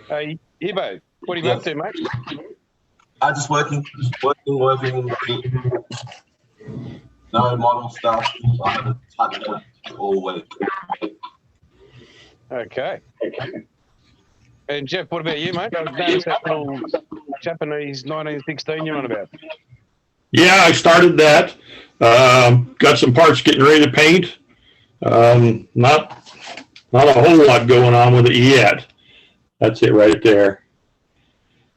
Hey, Hibbo, what are you up to, mate? Just working. No model stuff. I haven't touched it all week. Okay. And Jeff, what about you, mate? I noticed that little Japanese 1916 you're on about. Yeah, I started that. Got some parts getting ready to paint. Not a whole lot going on with it yet. That's it right there.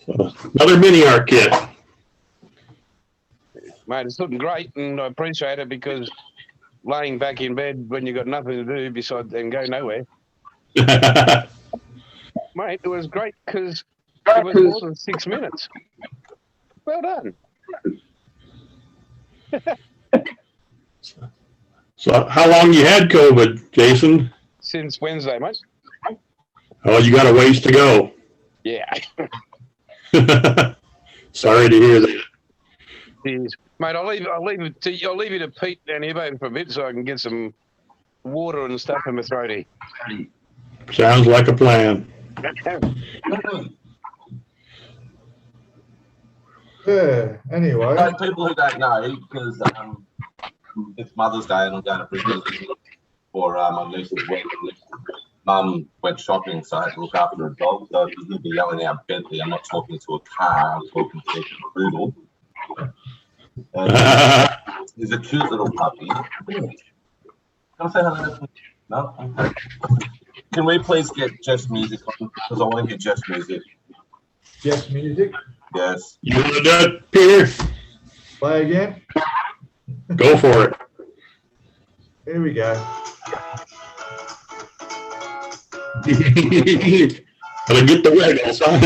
So, another mini art kit. Mate, it's looking great, and I appreciate it because laying back in bed when you've got nothing to do besides and go nowhere. Mate, it was great because it was more than 6 minutes. Well done. So how long you had COVID, Jason? Since Wednesday, mate. Oh, you got a ways to go. Yeah. Sorry to hear that. Jeez. Mate, I'll leave you to Pete and Hibbo for a bit so I can get some water and stuff in my throaty. Sounds like a plan. Yeah, anyway. So people who don't know, because it's Mother's Day and I'm going to Brisbane for my niece's wedding. Mum went shopping, so I had to look after her dog. So if you're going to be yelling out Bentley, I'm not talking to a car, I'm talking to a poodle. He's a cute little puppy. Can I say hello? No? Okay. Can we please get Jeff's music on? Because I want to hear Jeff's music. Jeff's music? Yes. You want to do it, Peter? Play again? Go for it. Here we go. Gotta get the wiggles, huh?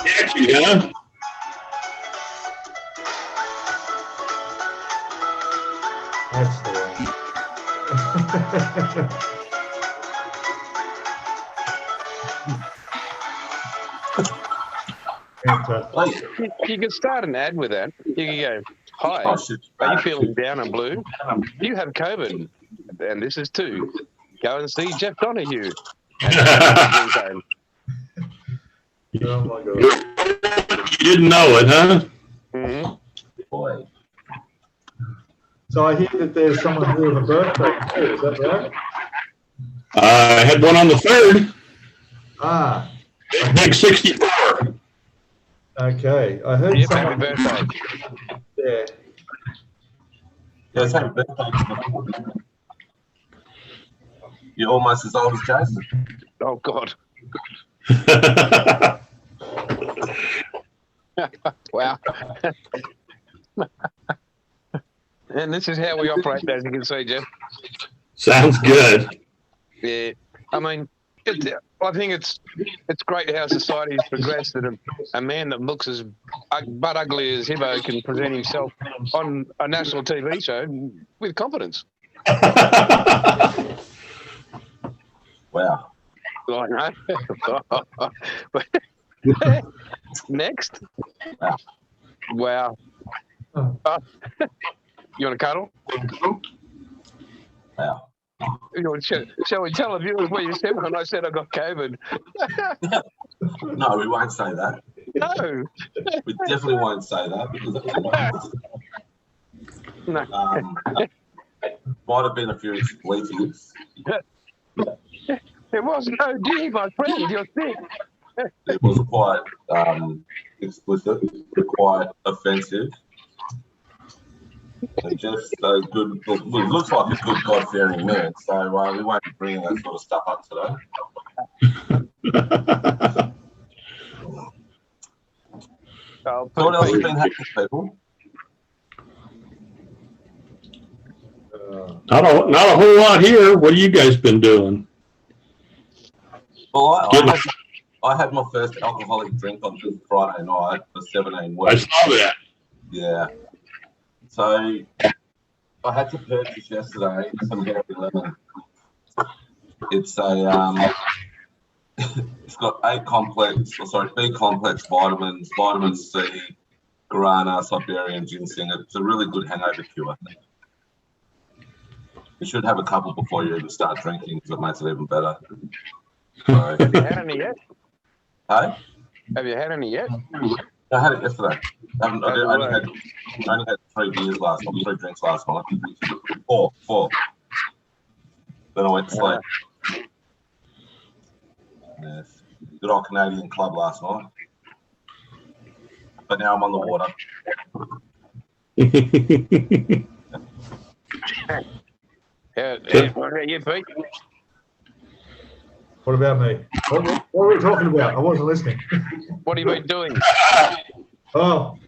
Catchy, huh? That's the one. You can start an ad with that. You can go, hi, are you feeling down and blue? You have COVID, and this is too. Go and see Jeff Donahue. Oh my God. You didn't know it, huh? Mm-hmm. Boy. So I hear that there's someone doing a birthday too, is that right? I had one on the 3rd. Ah. Big 64. Okay. I heard Yep, someone. happy birthday. Yeah. Yes, happy birthday. You're almost as old as Jason. Oh, God. Wow. And this is how we operate, as you can see, Jeff. Sounds good. Yeah. I mean, I think it's great how society has progressed that a man that looks as butt ugly as Hibbo can present himself on a national TV show with confidence. Wow. I know. Next. Wow. You want to cuddle? Wow. Shall we tell the viewers what you said when I said I got COVID? No, we won't say that. No. We definitely won't say that because No. Might have been a few expletives. It wasn't OD, my friend. You're sick. It was quite explicit, quite offensive. And just those good, looks like a good God-fearing man, so we won't be bringing that sort of stuff up today. So what else has been happening, people? Not a whole lot here. What have you guys been doing? Well, I had my first alcoholic drink on Friday night for 17 weeks. I saw that. Yeah. So I had to purchase yesterday some Hair 11. It's a it's got B complex vitamins, vitamin C, guarana, Siberian ginseng. It's a really good hangover cure. You should have a couple before you even start drinking, because it makes it even better. Have you had any yet? Hey? Have you had any yet? I had it yesterday. I only had 3 beers last night, 3 drinks last night. Four. Then I went to sleep. Yes. Good old Canadian club last night. But now I'm on the water. What about you, Pete? What about me? What were we talking about? I wasn't listening. What have you been doing? Working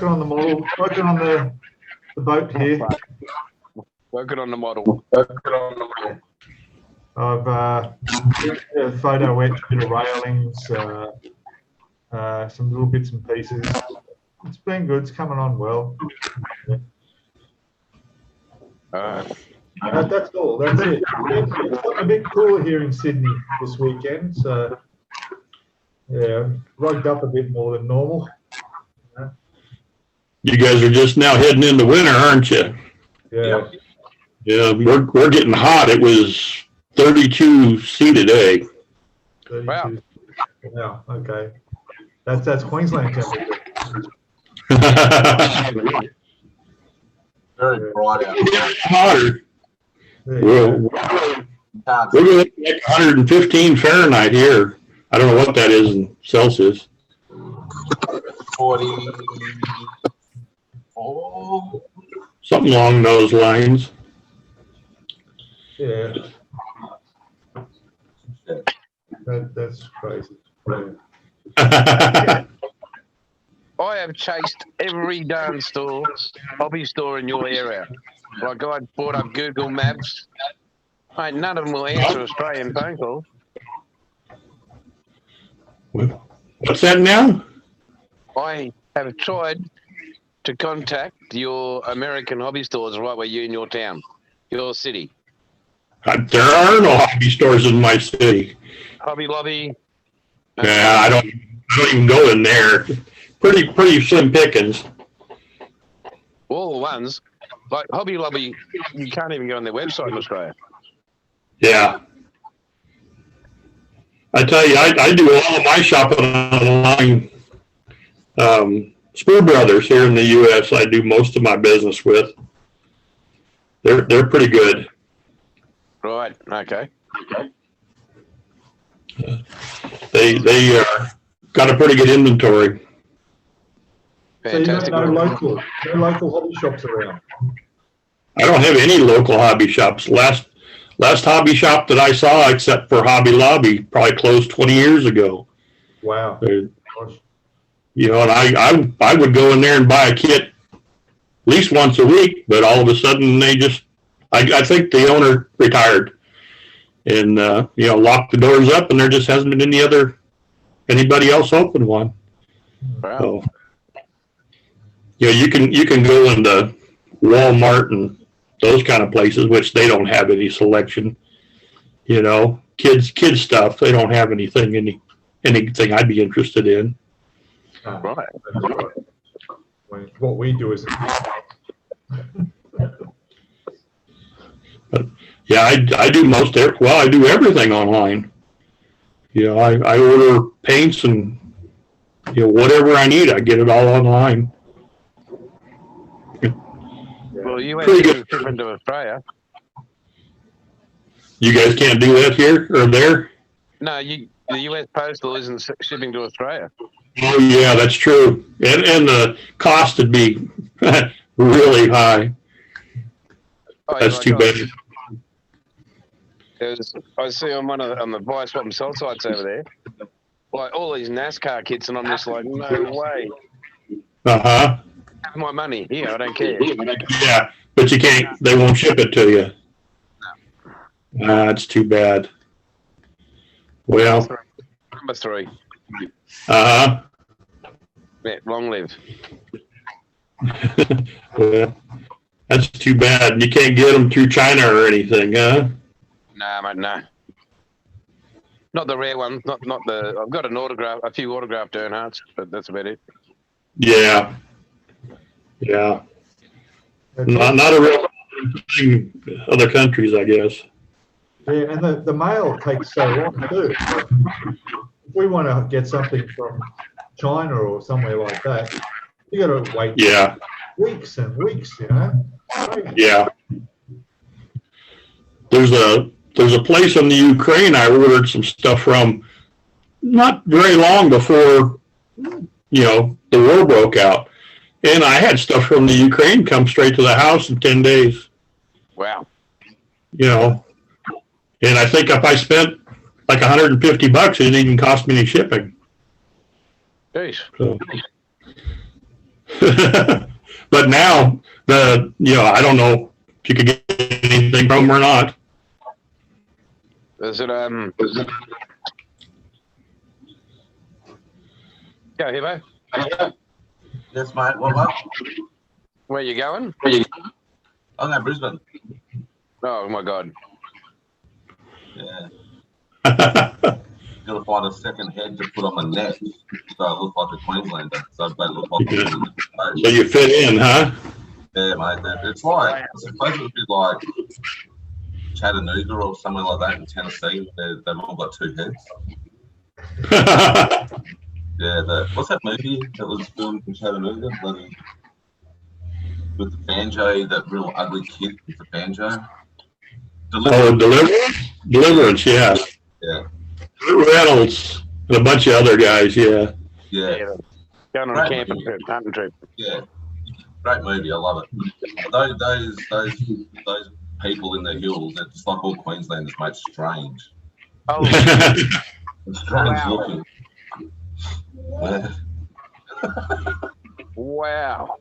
on the model, working on the boat here. Working on the model. I've a photo etch, bit of railings, some little bits and pieces. It's been good. It's coming on well. That's all. That's it. It's gotten a bit cooler here in Sydney this weekend, so yeah, rugged up a bit more than normal. You guys are just now heading into winter, aren't you? Yeah. Yeah, we're getting hot. It was 32 C today. 32. Wow. Wow. Okay. That's Queensland temperature. Very bright out. Hotter. We're going to like 115 Fahrenheit here. I don't know what that is in Celsius. 44. Something along those lines. Yeah. That's crazy. I have chased every darn hobby store in your area. Like I brought up Google Maps. Mate, none of them will answer Australian phone calls. What's that now? I have tried to contact your American hobby stores right where you in your town, your city. There are no hobby stores in my city. Hobby Lobby. Yeah, I don't even go in there. Pretty slim pickings. All the ones. Like Hobby Lobby, you can't even go on their website in Australia. Yeah. I tell you, I do all of my shopping online. Spur Brothers here in the U.S. I do most of my business with. They're pretty good. Right. Okay. They got a pretty good inventory. Fantastic. So you got no local hobby shops around? I don't have any local hobby shops. Last hobby shop that I saw, except for Hobby Lobby, probably closed 20 years ago. Wow. You know, and I would go in there and buy a kit at least once a week, but all of a sudden they just, I think the owner retired and, you know, locked the doors up, and there just hasn't been anybody else open one. Wow. So, you know, you can go into Walmart and those kind of places, which they don't have any selection. You know, kids stuff. They don't have anything I'd be interested in. Right. What we do is. But yeah, I do I do everything online. You know, I order paints and, you know, whatever I need, I get it all online. Well, you went Pretty to good. ship into Australia. You guys can't do that here or there? No, the US Postal isn't shipping to Australia. Oh yeah, that's true. And the cost would be really high. Oh, That's too bad. I see on the buy, swap and sell sites over there, like all these NASCAR kits, and I'm just like, no way. Uh-huh. Have my money here. I don't care. Yeah, but you can't. They won't ship it to you. That's too bad. Well. Number 3. Uh-huh. Yeah, long live. Well, that's too bad. You can't get them through China or anything, huh? Nah, mate, no. Not the rare ones. Not the. I've got a few autographed Earnhardts, but that's about it. Yeah. Yeah. Not a real thing in other countries, I guess. Yeah, and the mail takes so long too. Like, if we want to get something from China or somewhere like that, you got to wait weeks and weeks, you know. Yeah. There's a place in the Ukraine I ordered some stuff from not very long before, you know, the war broke out. And I had stuff from the Ukraine come straight to the house in 10 days. Wow. You know, and I think if I spent like $150, it didn't even cost me any shipping. Jeez. So. But now, you know, I don't know if you could get anything from them or not. Is it, Go, Hibbo? Yes, mate. What? Where you going? I'm going to Brisbane. Oh, my God. Yeah. Got to find a second head to put on my neck so I look like a Queenslander. So they look like So you fit in, huh? Yeah, mate. It's like, it's supposed to be like Chattanooga or somewhere like that in Tennessee. They've all got two heads. Yeah, what's that movie that was filmed in Chattanooga? With the banjo, that real ugly kid with the banjo. Deliverance, yeah. Yeah. Reynolds and a bunch of other guys, yeah. Yeah. Going on a camping trip, hunting trip. Yeah. Great movie, I love it. Those people in the hills, they're just like all Queenslanders, mate, strange. Oh, Strange looking. Wow.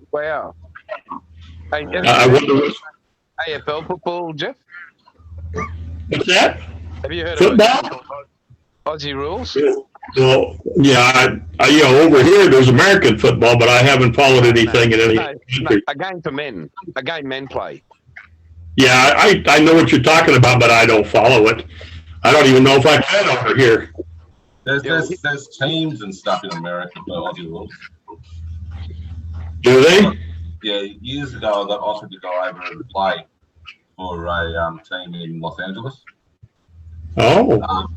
Wow. Hey, I wonder AFL football, Jeff? what's that? Have you heard Football? of Aussie rules? Well, yeah, you know, over here there's American football, but I haven't followed anything in any country. A game for men. A game men play. Yeah, I know what you're talking about, but I don't follow it. I don't even know if I can over here. There's teams and stuff in America for Aussie rules. Do they? Yeah, years ago I got offered to go over and play for a team in Los Angeles. Oh.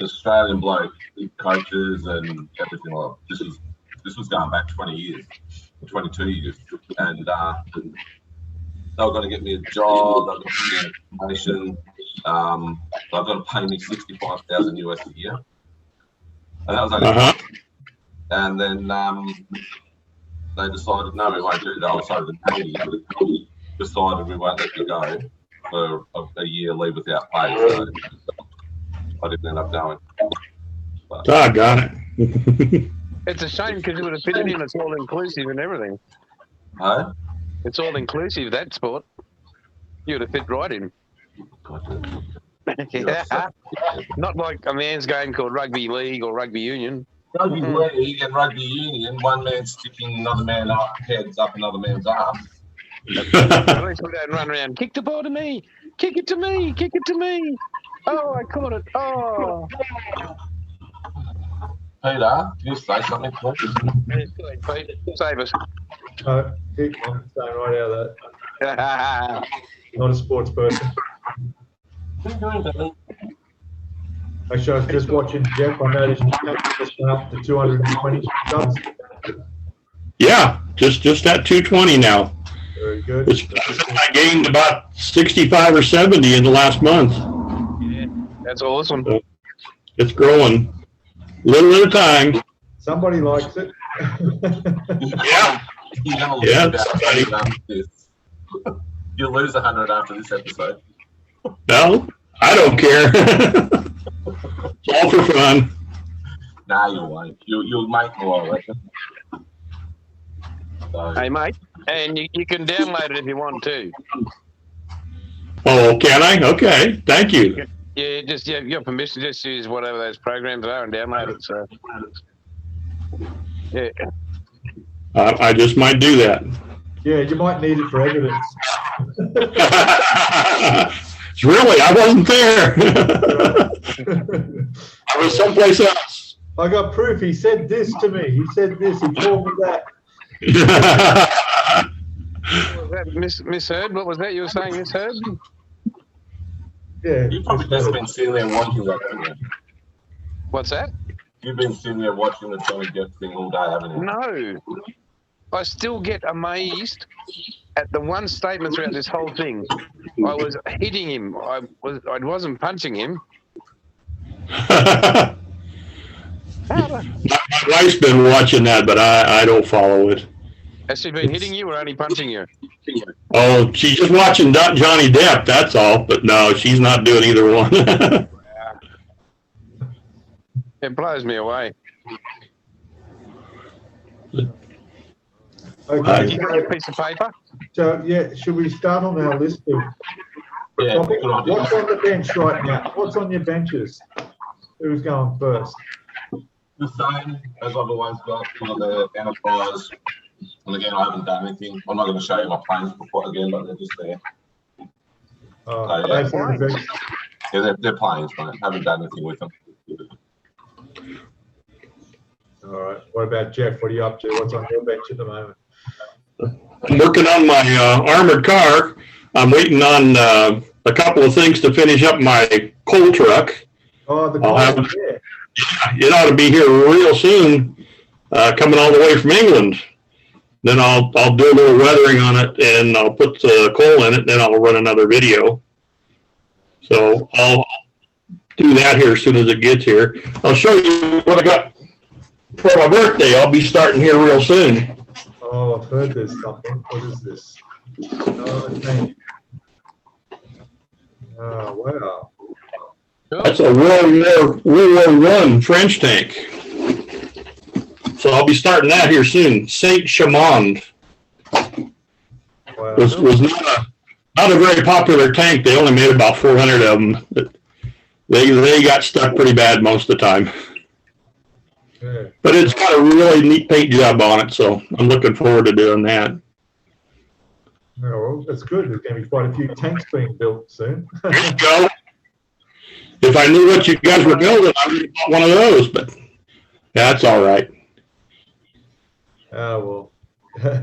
Australian bloke, coaches and everything like that. This was going back 20 years, 22 years, and they were going to get me a job, they were going to get me information. They're going to pay me $65,000 US a year, and that was only. And then they decided, no, we won't do that. So the Navy decided we won't let you go for a year, leave without pay. So I didn't end up going. Got it. It's a shame because you would have fitted in. It's all inclusive and everything. Huh? It's all inclusive, that sport. You would have fit right in. Yeah. Not like a man's game called rugby league or rugby union. Rugby league and rugby union, one man sticking another man's heads up another man's arm. At least we don't run around, kick the ball to me, kick it to me, kick it to me. Oh, I caught it. Oh. Peter, you say something, please? Save us. I'm staying right out of that. Not a sports person. Actually, I was just watching Jeff. I noticed you just went up to 220 subs. Yeah, just at 220 now. Very good. I gained about 65 or 70 in the last month. Yeah, that's awesome. So it's growing, little at a time. Somebody likes it. Yeah. You'll lose 100 after this episode. No, I don't care. It's all for fun. Nah, you won't. You'll make more, I reckon. So. Hey, mate, and you can download it if you want to. Oh, can I? Okay, thank you. Yeah, just you have permission to just use whatever those programs are and download it. So, yeah. I just might do that. Yeah, you might need it for evidence. Really, I wasn't there. I was someplace else. I got proof. He said this to me. He said this. He told me that. that misheard? What was that you were saying, misheard? Yeah. You've probably just been sitting there watching that, haven't you? What's that? You've been sitting there watching the Johnny Depp thing all day, haven't you? No. I still get amazed at the one statement throughout this whole thing. I was hitting him. I wasn't punching him. My wife's been watching that, but I don't follow it. Has she been hitting you or only punching you? Oh, she's just watching Johnny Depp, that's all. But no, she's not doing either one. It blows me away. Okay. You got a piece of paper? So, yeah, should we start on our list of Yeah, topics? good idea. What's on the bench right now? What's on your benches? Who's going first? The same as I've always got for the Enterprise. And again, I haven't done anything. I'm not going to show you my planes before again, but they're just there. Oh, yeah. that's on the bench. Yeah, they're planes, mate. I haven't done anything with them. All right. What about Jeff? What are you up to? What's on your bench at the moment? I'm working on my armored car. I'm waiting on a couple of things to finish up my coal truck. Oh, the I'll have- yeah. It ought to be here real soon, coming all the way from England. Then I'll do a little weathering on it, and I'll put the coal in it, then I'll run another video. So I'll do that here as soon as it gets here. I'll show you what I got for my birthday. I'll be starting here real soon. Oh, I've heard there's something. What is this? Oh, okay. Oh, wow. That's a World War I French tank. So I'll be starting that here soon. Saint Chamond Wow. was not a very popular tank. They only made about 400 of them. But they got stuck pretty bad most of the time. Yeah. But it's got a really neat paint job on it, so I'm looking forward to doing that. Oh, well, that's good. There's going to be quite a few tanks being built soon. There you go. If I knew what you guys were building, I would have bought one of those, but that's all right. Oh, well.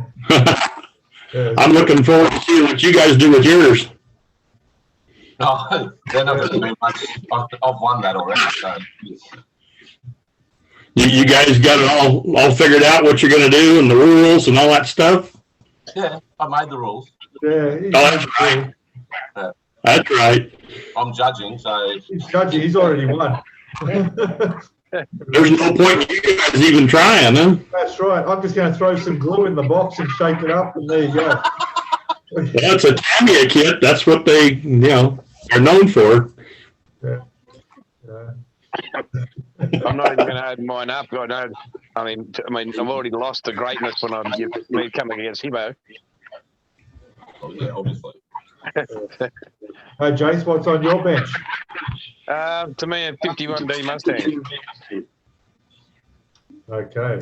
Yeah, I'm looking forward to seeing what you guys do with yours. No, they're not going to be much. I've won that already. So. You guys got it all figured out what you're going to do and the rules and all that stuff? Yeah, I made the rules. Yeah, Oh, that's right. That's right. I'm judging, so. he's judging. He's already won. There's no point in you guys even trying, huh? That's right. I'm just going to throw some glue in the box and shake it up, and there you go. That's a Tamiya kit. That's what they, are known for. Yeah. I'm not even going to open mine up. I mean, I've already lost the greatness when I'm coming against Hibbo. Oh, yeah, obviously. Hey, Jace, what's on your bench? To me, a 51D Mustang. Okay.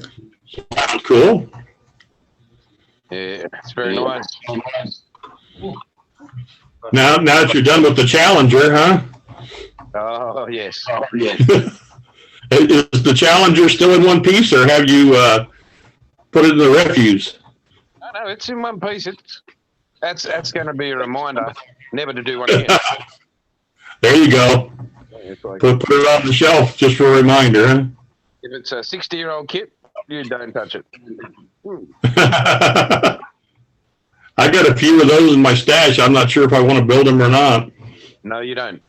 Sounds cool. Yeah, it's very nice. Now that you're done with the Challenger, huh? Oh, yes. Is the Challenger still in one piece, or have you put it in the refuse? No, it's in one piece. That's going to be a reminder never to do one again. There you go. Put it on the shelf just for a reminder, huh? If it's a 60-year-old kit, you don't touch it. I got a few of those in my stash. I'm not sure if I want to build them or not. No, you don't.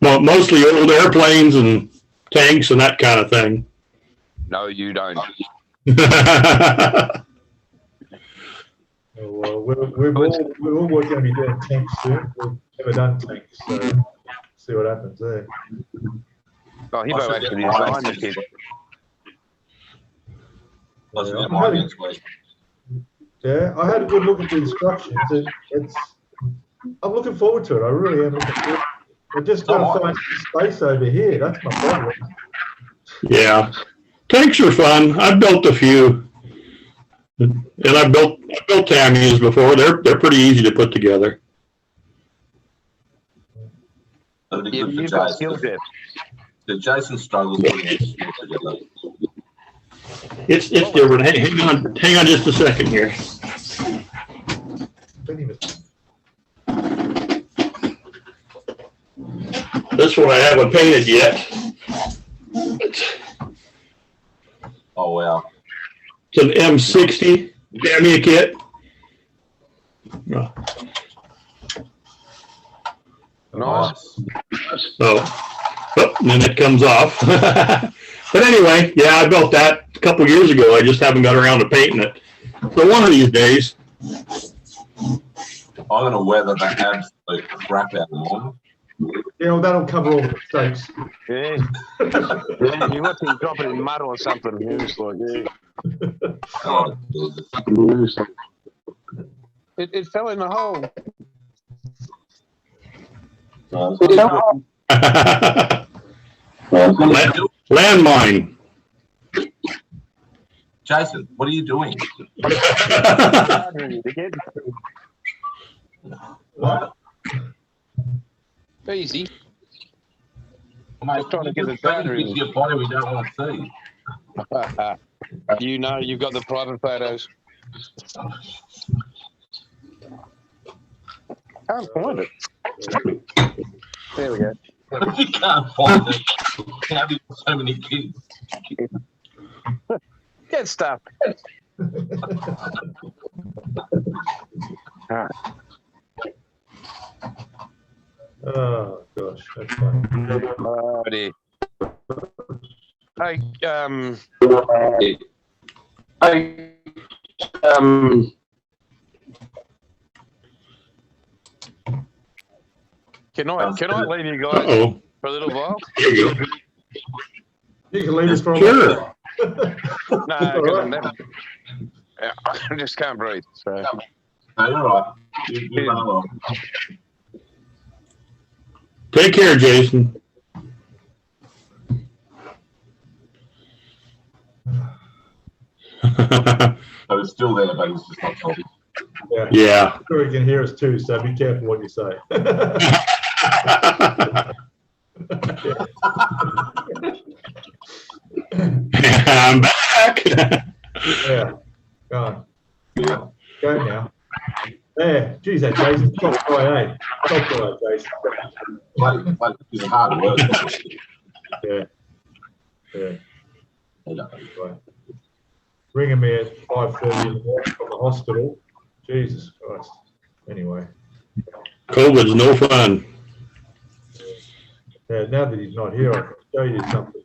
Well, mostly old airplanes and tanks and that kind of thing. No, you don't. Well, we're all going to be doing tanks soon. We've never done tanks, so see what happens there. Oh, Hibbo actually designed the kit. Yeah, I had a good look at the instructions. I'm looking forward to it. I really am looking forward to it. I just got to find some space over here. That's my problem. Yeah, tanks are fun. I've built a few, and I built Tamiyas before. They're pretty easy to put together. You've got skill set. The Jason struggles putting his skills together. It's different. Hang on just a second here. This one I haven't painted yet. Oh, wow. It's an M60 Damia kit. Nice. And then it comes off. But anyway, yeah, I built that a couple years ago. I just haven't got around to painting it. So one of these days. I'm going to weather the absolute crap out of mine. Yeah, well, that'll cover all the mistakes. Yeah. Yeah, you want to drop it in mud or something. It's like, yeah. Oh, It fell in the hole. Landmine. Jason, what are you doing? What? Easy. Mate, Just trying to get the data data in. your body we don't want to see. You know you've got the private photos. Can't find it. There we go. You can't find it. How have you got so many kids? Get stuff. Alright. Oh, gosh, that's fine. Oh, dear. Hey, can I leave you guys for a little while? You can leave us for a Sure. No, because I just can't breathe. So. No, you're right. You run along. Take care, Jason. So it's still there, but it's just not talking. Yeah. I'm sure he can hear us too, so be careful what you say. I'm back. Yeah. Go on. Go now. There. Geez, that Jason. Top guy, eh? Top guy, Jason. Like, it's hard work. Yeah. Yeah. Yeah. Ringing me at 5:30 in the morning from the hospital. Jesus Christ. Anyway. COVID's no fun. Yeah, now that he's not here, I can show you something.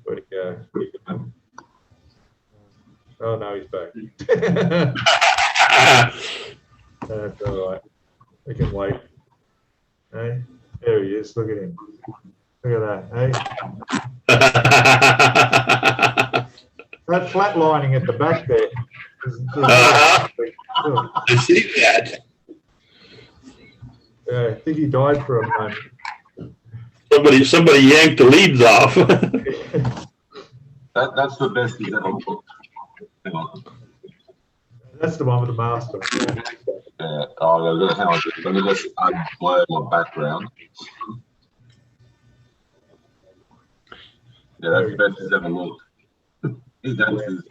Where'd it go? Oh, no, he's back. That's all right. We can wait. Hey, there he is. Look at him. Look at that. Hey, that flatlining at the back there. I see that. Yeah, I think he died for a moment. Somebody yanked the leads off. That's the best he's ever looked. Hang on. That's the one with the master. Yeah. Oh, hang on. Let me just unblur my background. Yeah, that's the best he's ever looked. He does his.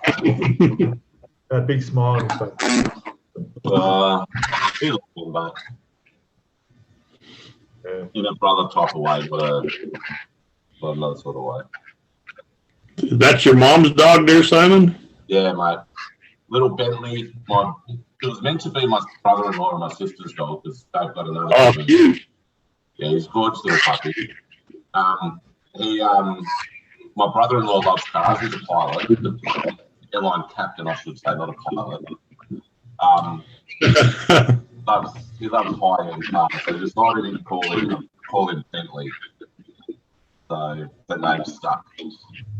That big smile on his face. He looks good, but Yeah. in a brother type of way, but another sort of way. That's your mom's dog there, Simon? Yeah, mate. Little Bentley. It was meant to be my brother-in-law and my sister's dog because they've got another. Oh, cute. Yeah, he's a gorgeous little puppy. My brother-in-law loves cars. He's a pilot, airline captain, I should say, not a pilot. He loves high-end cars, so he decided to call him Bentley. So the name stuck.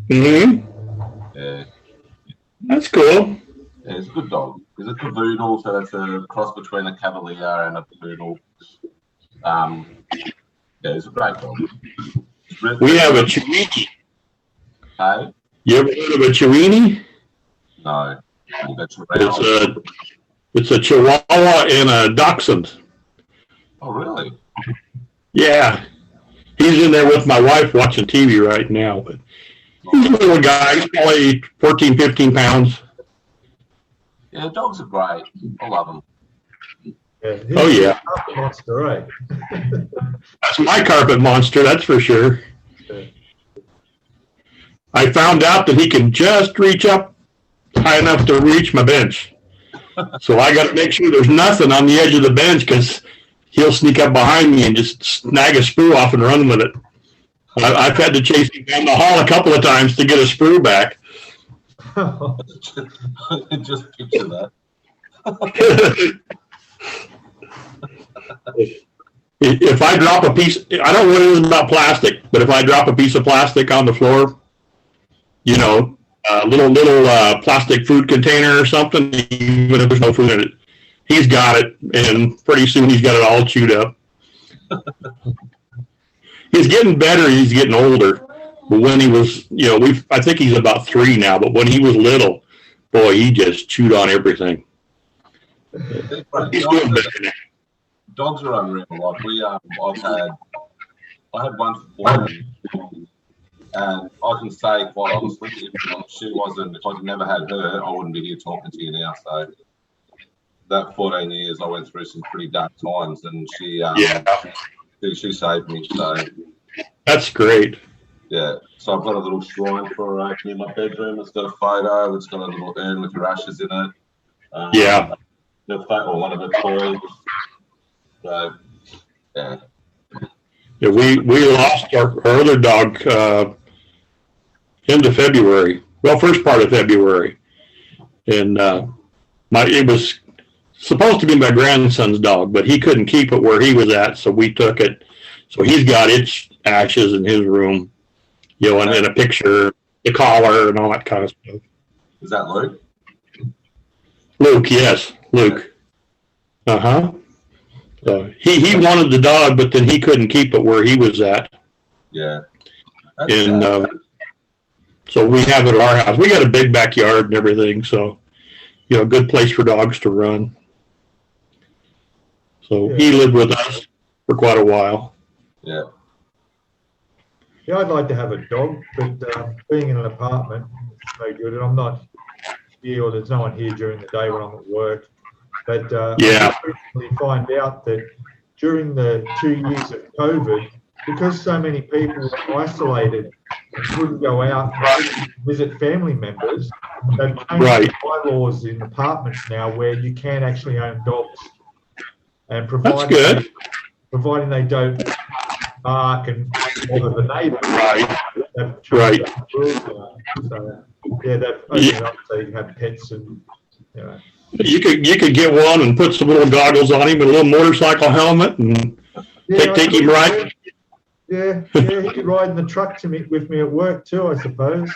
Mm-hmm. Yeah. That's cool. Yeah, it's a good dog. He's a cavoodle, so that's a cross between a cavalier and a poodle. Yeah, it's a great dog. We have a Chiweenie. Hey? You ever heard of a Chiweenie? No. That's around. It's a Chihuahua and a Dachshund. Oh, really? Yeah. He's in there with my wife watching TV right now. But He's a little guy, he's probably 14, 15 pounds. Yeah, dogs are great. I love them. Yeah, Oh, yeah. A monster, eh? That's my carpet monster, that's for sure. Yeah. I found out that he can just reach up high enough to reach my bench. So I got to make sure there's nothing on the edge of the bench because he'll sneak up behind me and just snag a sprue off and run with it. I've had to chase him down the hall a couple of times to get a sprue back. Just picture that. If I drop a piece, I don't know what it is about plastic, but if I drop a piece of plastic on the floor, you know, a little plastic food container or something, even if there's no food in it, he's got it, and pretty soon he's got it all chewed up. He's getting better. He's getting older. But when he was, you know, I think he's about 3 now. But when he was little, boy, he just chewed on everything. He's doing better now. Dogs are unreal. Like I had one for 4, and I can say quite honestly, if I'd never had her, I wouldn't be here talking to you now. So that 14 years, I went through some pretty dark times, and she saved me. So that's great. Yeah. So I've got a little shrine for her in my bedroom. It's got a photo. It's got a little urn with her ashes in it. Yeah. Or one of her toys. So yeah. Yeah, we lost our other dog end of February. Well, first part of February, and it was supposed to be my grandson's dog, but he couldn't keep it where he was at, so we took it. So he's got its ashes in his room, you know, and a picture, the collar, and all that kind of stuff. Is that Luke? Luke, yes, Luke. He wanted the dog, but then he couldn't keep it where he was at. Yeah. And so we have it at our house. We got a big backyard and everything, so, you know, good place for dogs to run. So he lived with us for quite a while. Yeah. Yeah, I'd like to have a dog, but being in an apartment, it's no good. And I'm not here, or there's no one here during the day when I'm at work. But I recently find out that during the 2 years of COVID, because so many people were isolated and couldn't go out and visit family members, they've changed the bylaws in apartments now where you can actually own dogs. And providing they don't bark and bother the neighbours. They've changed the rules now. So, yeah, they've opened it up so you can have pets and, you know. You could get one and put some little goggles on him and a little motorcycle helmet and take him riding. Yeah, he could ride in the truck with me at work too, I suppose.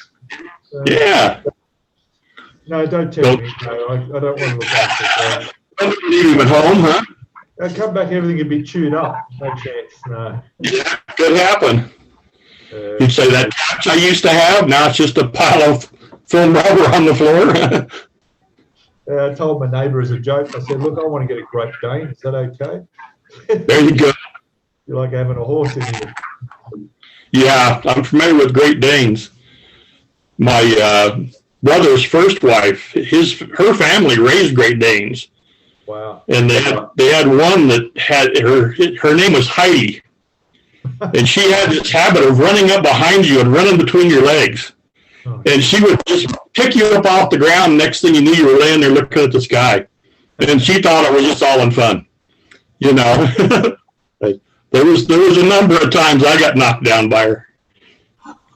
Yeah. No, don't tell me. No, I don't want to look after dogs. Don't leave him at home, huh? I'd come back, everything would be chewed up. No chance, no. Yeah, could happen. You'd say that couch I used to have, now it's just a pile of foam rubber on the floor. I told my neighbour as a joke, I said, look, I want to get a Great Dane. Is that okay? There you go. You're like having a horse in here. Yeah, I'm familiar with Great Danes. My brother's first wife, her family raised Great Danes. Wow. And they had one that had her name was Heidi. And she had this habit of running up behind you and running between your legs. And she would just pick you up off the ground. Next thing you knew, you were laying there looking at the sky. And she thought it was just all in fun. You know, there was a number of times I got knocked down by her.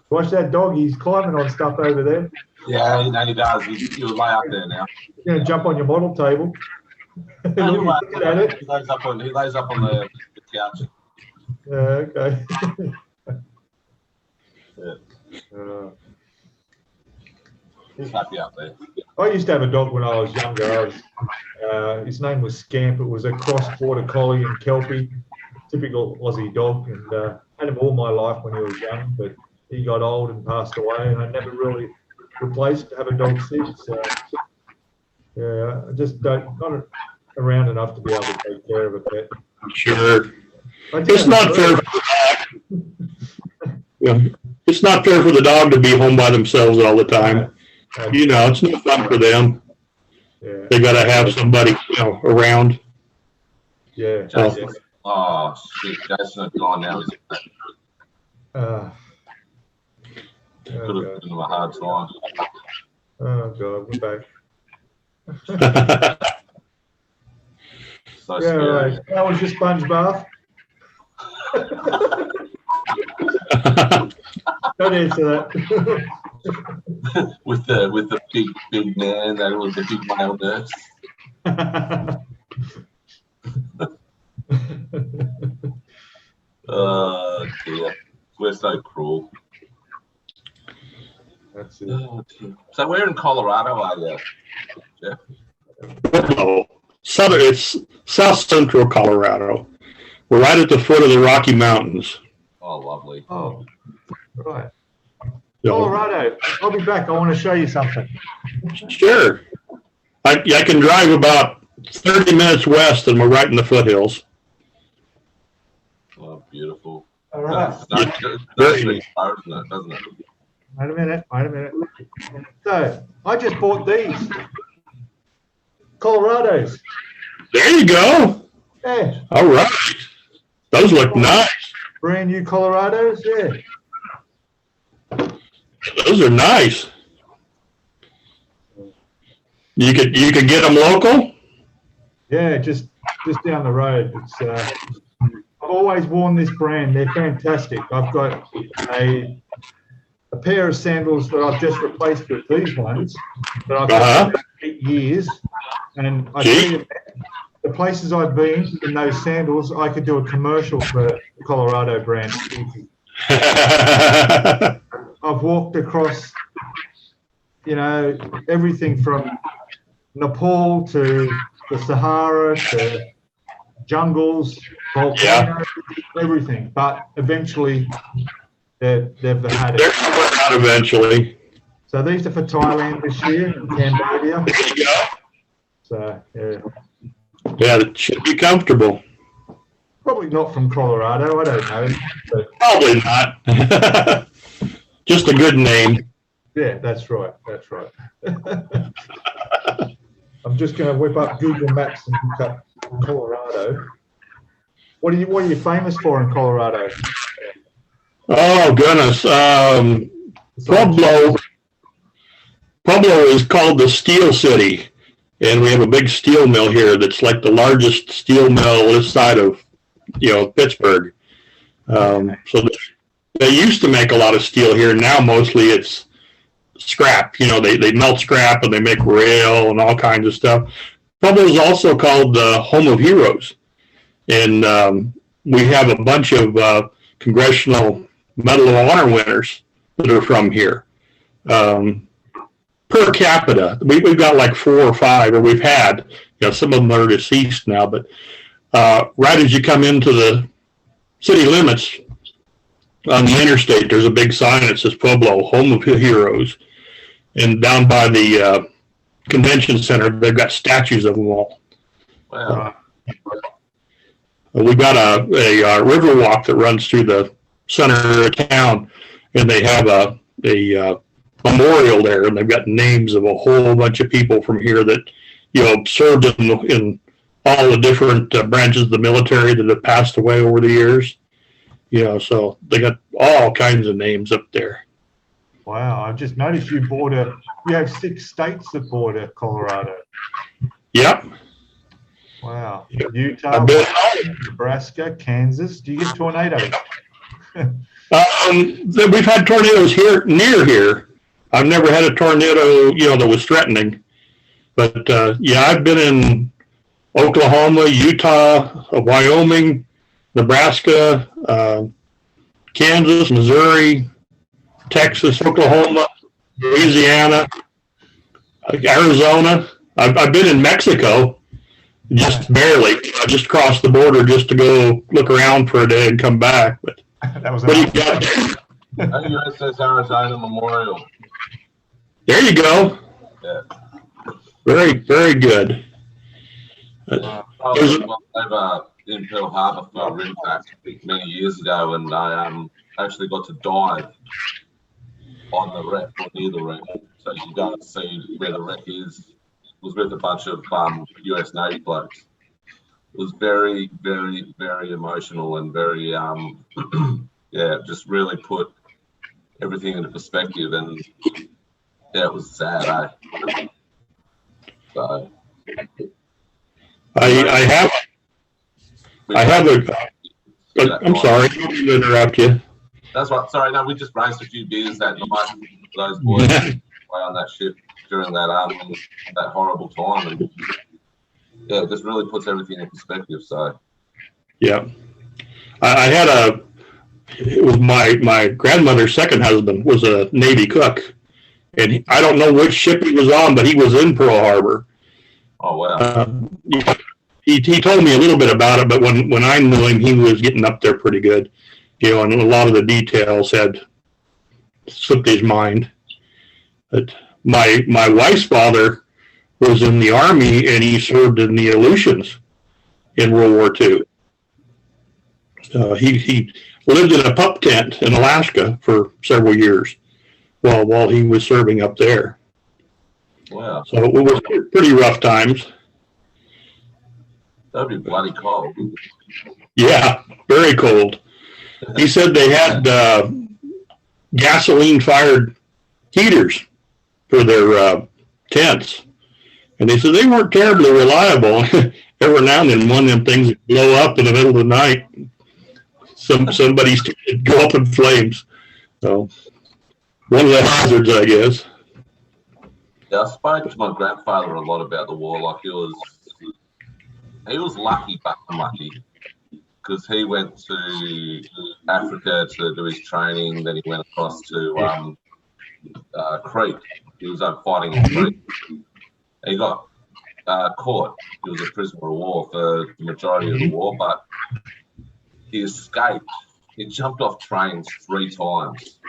Watch that dog. He's climbing on stuff over there. Yeah, he does. He'll lay up there now. He's going to jump on your model table. No, he lays up on the couch. Okay. Yeah. He's happy up there. I used to have a dog when I was younger. His name was Scamp. It was a cross-border collie and Kelpie, typical Aussie dog. And had him all my life when he was young, but he got old and passed away, and I never really replaced to have a dog since. Yeah, I just not around enough to be able to take care of a pet. Sure. It's not fair. Yeah. it's not fair for the dog to be home by themselves all the time. You know, it's not fun for them. Yeah. They got to have somebody, you know, around. Yeah. Jason, oh shit, Jason had gone now. Could have given him a hard time. Oh God, we're back. So Yeah, scary. right. How was your sponge bath? Don't answer that. with the big man that was a big male nurse. Oh dear, we're so cruel. That's it. Oh, dear. So where in Colorado are you, Jeff? Pueblo. It's south central Colorado. We're right at the foot of the Rocky Mountains. Oh, lovely. Oh, right. So, Colorado. I'll be back. I want to show you something. sure. I can drive about 30 minutes west and we're right in the foothills. Oh, beautiful. All right. That's pretty far, isn't it? Doesn't it? Wait a minute. So I just bought these Colorados. There you go. Yeah, All right. Those look nice. brand new Colorados. Yeah. Those are nice. You could get them local? Yeah, just down the road. It's I've always worn this brand. They're fantastic. I've got a pair of sandals that I've just replaced with these ones that I've had for 8 years, and I tell you, the places I've been in those sandals, I could do a commercial for the Colorado brand. I've walked across, you know, everything from Nepal to the Sahara to jungles, volcanoes, everything. But eventually, they've had They're it. coming out eventually. So these are for Thailand this year and Cambodia. There you go. So yeah, Yeah, it should be comfortable. probably not from Colorado. I don't know. But Probably not. Just a good name. yeah, that's right. That's right. I'm just going to whip up Google Maps and look up Colorado. What are you famous for in Colorado? Oh goodness. Pueblo is called the Steel City, and we have a big steel mill here that's like the largest steel mill this side of, you know, Pittsburgh. So they used to make a lot of steel here. Now mostly it's scrap. You know, they melt scrap and they make rail and all kinds of stuff. Pueblo is also called the home of heroes, and we have a bunch of Congressional Medal of Honor winners that are from here. Per capita, we've got like 4 or 5, or we've had. You know, some of them are deceased now, but right as you come into the city limits on the interstate, there's a big sign that says Pueblo, home of heroes. And down by the convention center, they've got statues of them all. Wow. We've got a river walk that runs through the center of town, and they have a memorial there, and they've got names of a whole bunch of people from here that, you know, served in all the different branches of the military that have passed away over the years. You know, so they got all kinds of names up there. Wow, I've just noticed you have 6 states that border Colorado. Yep. Wow. Utah, Nebraska, Kansas. Do you get tornadoes? We've had tornadoes near here. I've never had a tornado, you know, that was threatening. But yeah, I've been in Oklahoma, Utah, Wyoming, Nebraska, Kansas, Missouri, Texas, Oklahoma, Louisiana, Arizona. I've been in Mexico, just barely. I just crossed the border just to go look around for a day and come back. But That was what do you got? USS Arizona Memorial. There you go. Yeah. Very, very good. I was over in Pearl Harbor for a rim pack many years ago, and I actually got to dive on the wreck or near the wreck, so you can go and see where the wreck is. It was with a bunch of US Navy blokes. It was very, very, very emotional and very, yeah, just really put everything into perspective. And yeah, it was sad, eh? So I have I'm sorry to interrupt you. That's right. Sorry, no, we just raised a few beers that night for those boys away on that ship during that horrible time, and yeah, it just really puts everything in perspective. So yeah, I had it was my grandmother's second husband was a Navy cook, and I don't know which ship he was on, but he was in Pearl Harbor. Oh wow. He told me a little bit about it, but when I knew him, he was getting up there pretty good, you know, and a lot of the details had slipped his mind. But my wife's father was in the Army, and he served in the Aleutians in World War II. He lived in a pup tent in Alaska for several years while he was serving up there. Wow. So it was pretty rough times. That'd be bloody cold. Yeah, very cold. He said they had gasoline-fired heaters for their tents, and they said they weren't terribly reliable. Every now and then, one of them things would blow up in the middle of the night. Somebody's go up in flames. So one of the hazards, I guess. Yeah, I spoke to my grandfather a lot about the war. Like he was lucky but unlucky, because he went to Africa to do his training. Then he went across to Crete. He was fighting in Crete. He got caught. He was a prisoner of war for the majority of the war, but he escaped. He jumped off trains 3 times,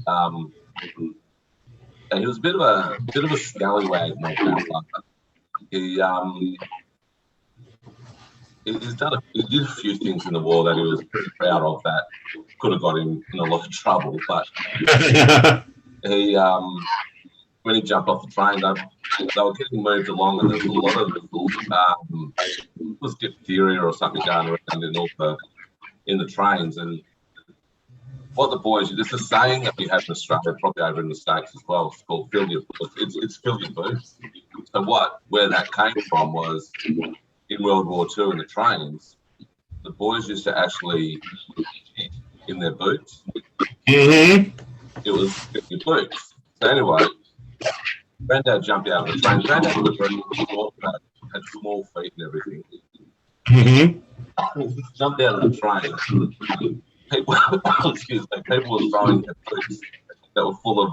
and he was a bit of a scallywag, my grandfather. He did a few things in the war that he was pretty proud of that could have got him in a lot of trouble. But he, when he jumped off the train, they were getting moved along, and there was a lot of it was diphtheria or something going around in the trains. And what the boys, there's a saying that we have in Australia, probably over in the States as well. It's called fill your boots. It's fill your boots. So where that came from was, in World War II in the trains, the boys used to actually shit in their boots. Mm-hmm. It was your boots. So anyway, Granddad jumped out of the train. Granddad was very short, had small feet and everything. Mm-hmm. He jumped out of the train. People were throwing their boots that were full of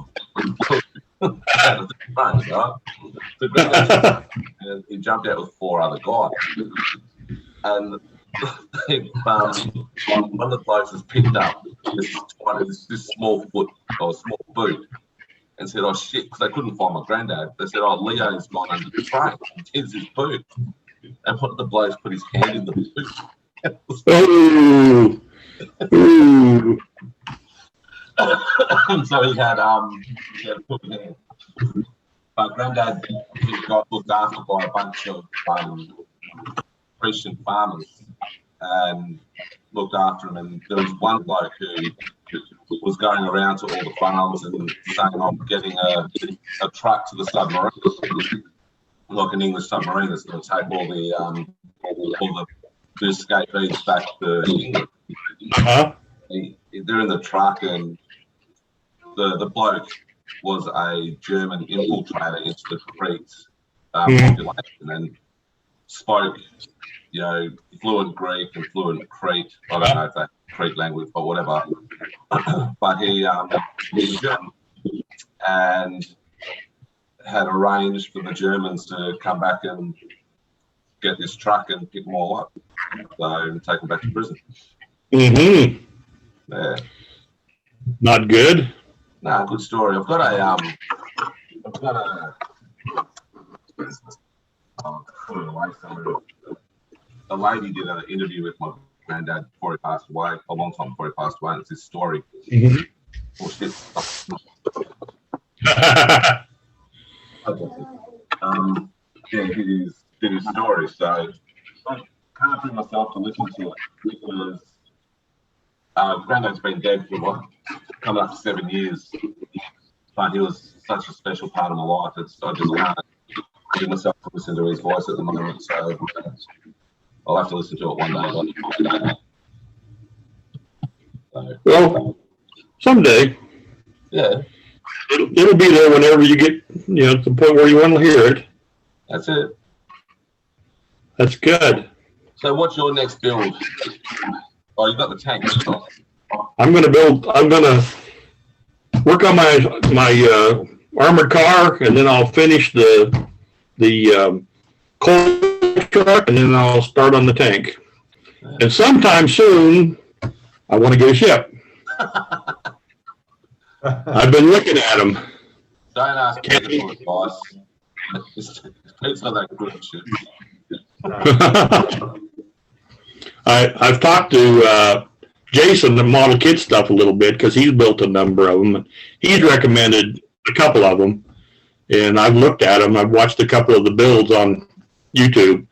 out of the train, right? So Granddad, and he jumped out with 4 other guys. And one of the blokes picked up this small foot or small boot and said, "Oh shit," because they couldn't find my granddad. They said, "Oh, Leo's gone under the train. Here's his boot." And one of the blokes put his hand in the boot. Ooh. Ooh. So he had a foot hand. But Granddad got looked after by a bunch of Christian farmers and looked after him. And there was one bloke who was going around to all the farms and saying, "I'm getting a truck to the submarine, like an English submarine that's going to take all the escapees back to England." Uh-huh. They're in the truck, and the bloke was a German infiltrator into the Crete population and spoke, fluent Greek and fluent Crete. I don't know if that's Crete language, but whatever. But he was German and had arranged for the Germans to come back and get this truck and pick them all up, and take them back to prison. Mm-hmm. Yeah. Not good. Nah, good story. I've got a put it away somewhere. A lady did an interview with my granddad before he passed away, a long time before he passed away, and it's his story. Mhm. Oh, shit. Yeah, his story. So I can't bring myself to listen to it because granddad's been dead for coming up to 7 years, but he was such a special part of my life. I just can't bring myself to listen to his voice at the moment. So I'll have to listen to it one day. So, Well, someday. Yeah, It'll be there whenever you get, to the point where you want to hear it. that's it. That's good. So what's your next build? Oh, you got the tank. I'm going to work on my armored car, and then I'll finish the coal truck, and then I'll start on the tank. And sometime soon, I want to get a ship. I've been looking at them. Don't ask Peter for advice. Pete's not that good at shit. I've talked to Jason, the model kit stuff, a little bit because he's built a number of them. He's recommended a couple of them, and I've looked at them. I've watched a couple of the builds on YouTube,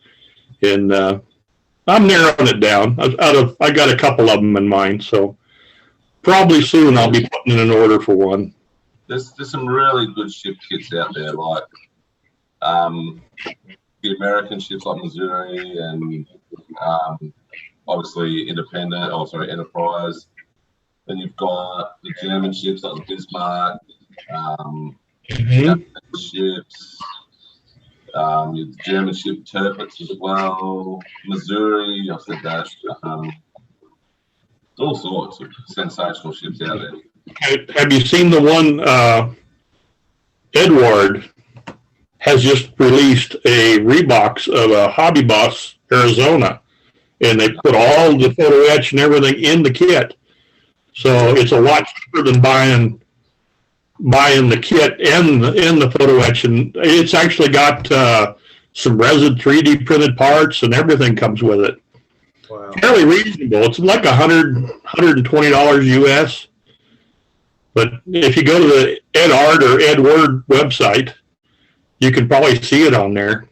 and I'm narrowing it down. I got a couple of them in mind, so probably soon I'll be putting in an order for one. There's some really good ship kits out there, like the American ships like Missouri and obviously Enterprise. Then you've got the German ships like the Bismarck, ships, your German ship Tirpitz as well, Missouri, I said that. All sorts of sensational ships out there. Have you seen the one Edward has just released a rebox of a HIBBOS Arizona, and they put all the photo etch and everything in the kit. So it's a lot cheaper than buying the kit and the photo etch, and it's actually got some resin 3D printed parts and everything comes with it. Wow. Fairly reasonable. It's like $120 US. But if you go to the Edard or Edward website, you can probably see it on there.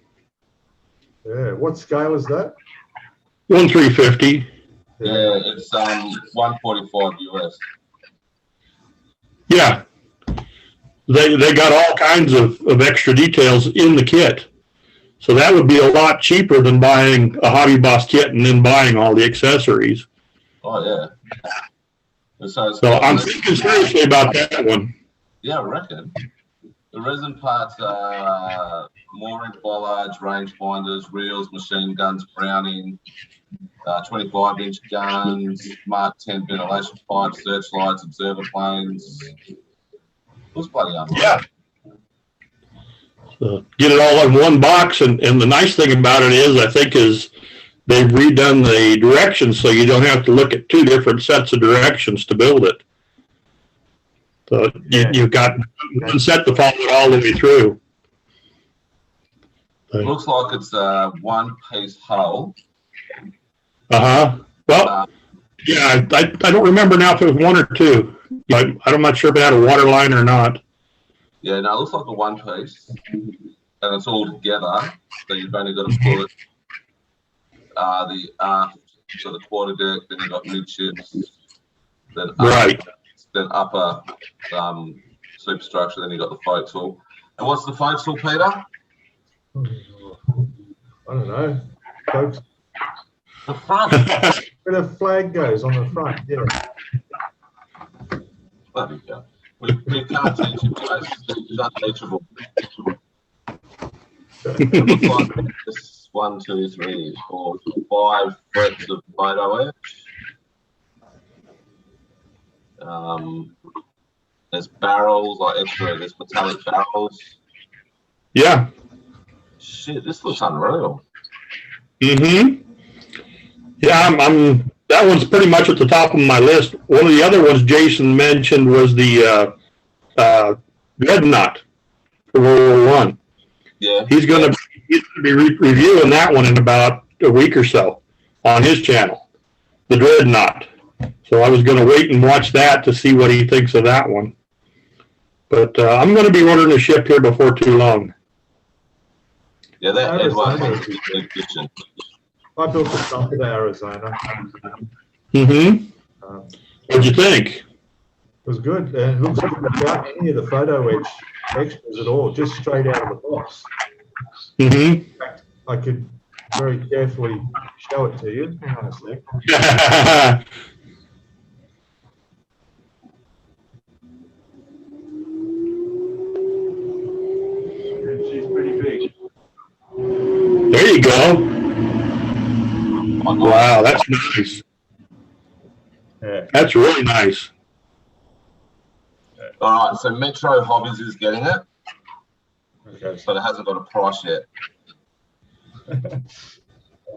Yeah. What scale is that? 1/350. Yeah, it's 145 US. Yeah. They got all kinds of extra details in the kit. So that would be a lot cheaper than buying a HIBBOS kit and then buying all the accessories. Oh, yeah. So I'm thinking seriously about that one. Yeah, I reckon. The resin parts are mooring bollards, rangefinders, reels, machine guns, Browning, 25-inch guns, Mark 10 ventilation pipes, searchlights, observer planes. It was bloody unreal. Yeah. Get it all in one box, and the nice thing about it is, I think, is they've redone the directions so you don't have to look at two different sets of directions to build it. So you've got one set to follow it all the way through. It looks like it's a one-piece hull. Well, yeah, I don't remember now if it was one or two. I'm not sure if it had a water line or not. Yeah, no, it looks like a one-piece, and it's all together. So you've only got to put the aft, so the quarterdeck, then you've got midships, then upper superstructure, then you've got the forecastle. And what's the forecastle, Peter? I don't know. Folks, The front. where the flag goes on the front, yeah. Bloody hell. We can't teach you guys. It's unteachable. It looks like this 1, 2, 3, 4, 5 threads of photo etch. There's barrels, like extra, there's metallic barrels. Yeah. Shit, this looks unreal. Mm-hmm. Yeah, I'm that one's pretty much at the top of my list. One of the other ones Jason mentioned was the Dreadnought for World War I. Yeah. He's going to be reviewing that one in about a week or so on his channel. the Dreadnought. So I was going to wait and watch that to see what he thinks of that one. But I'm going to be ordering a ship here before too long. Yeah, that Edward was a big kitchen. I built a trumpet at Arizona. Mm-hmm. What'd you think? It was good, and it looks good without any of the photo edge extras at all, just straight out of the box. Mm-hmm. In fact, I could very carefully show it to you. Hang on a sec. She's pretty big. There you go. Wow, that's nice. Yeah. That's really nice. All right, so Metro Hobbies is getting it, Okay. but it hasn't got a price yet.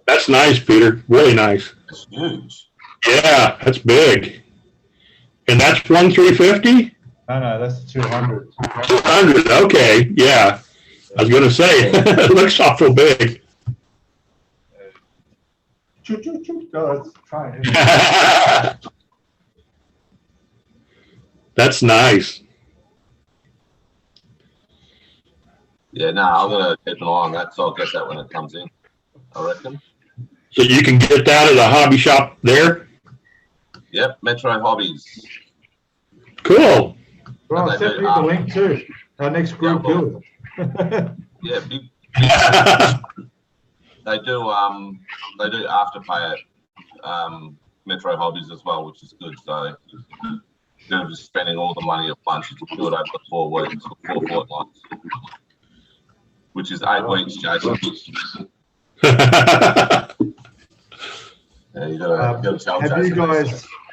That's nice, Peter. Really nice. It's huge. Yeah, that's big. And that's 1/350? No, that's 200. 200. Okay, yeah. I was going to say, it looks awful big. Choo, choo, choo. No, it's fine. That's nice. Yeah, no, I'm gonna keep an eye on that, so I'll get that when it comes in, I reckon. So you can get that at a hobby shop there? Yep, Metro Hobbies. Cool. Well, send me the link too. Our next group build. Yeah, big. They do afterpay at Metro Hobbies as well, which is good. So instead of just spending all the money at once, you can do it over 4 weeks or 4 fortnights, which is 8 weeks, Jason. Yeah, you gotta tell Jason.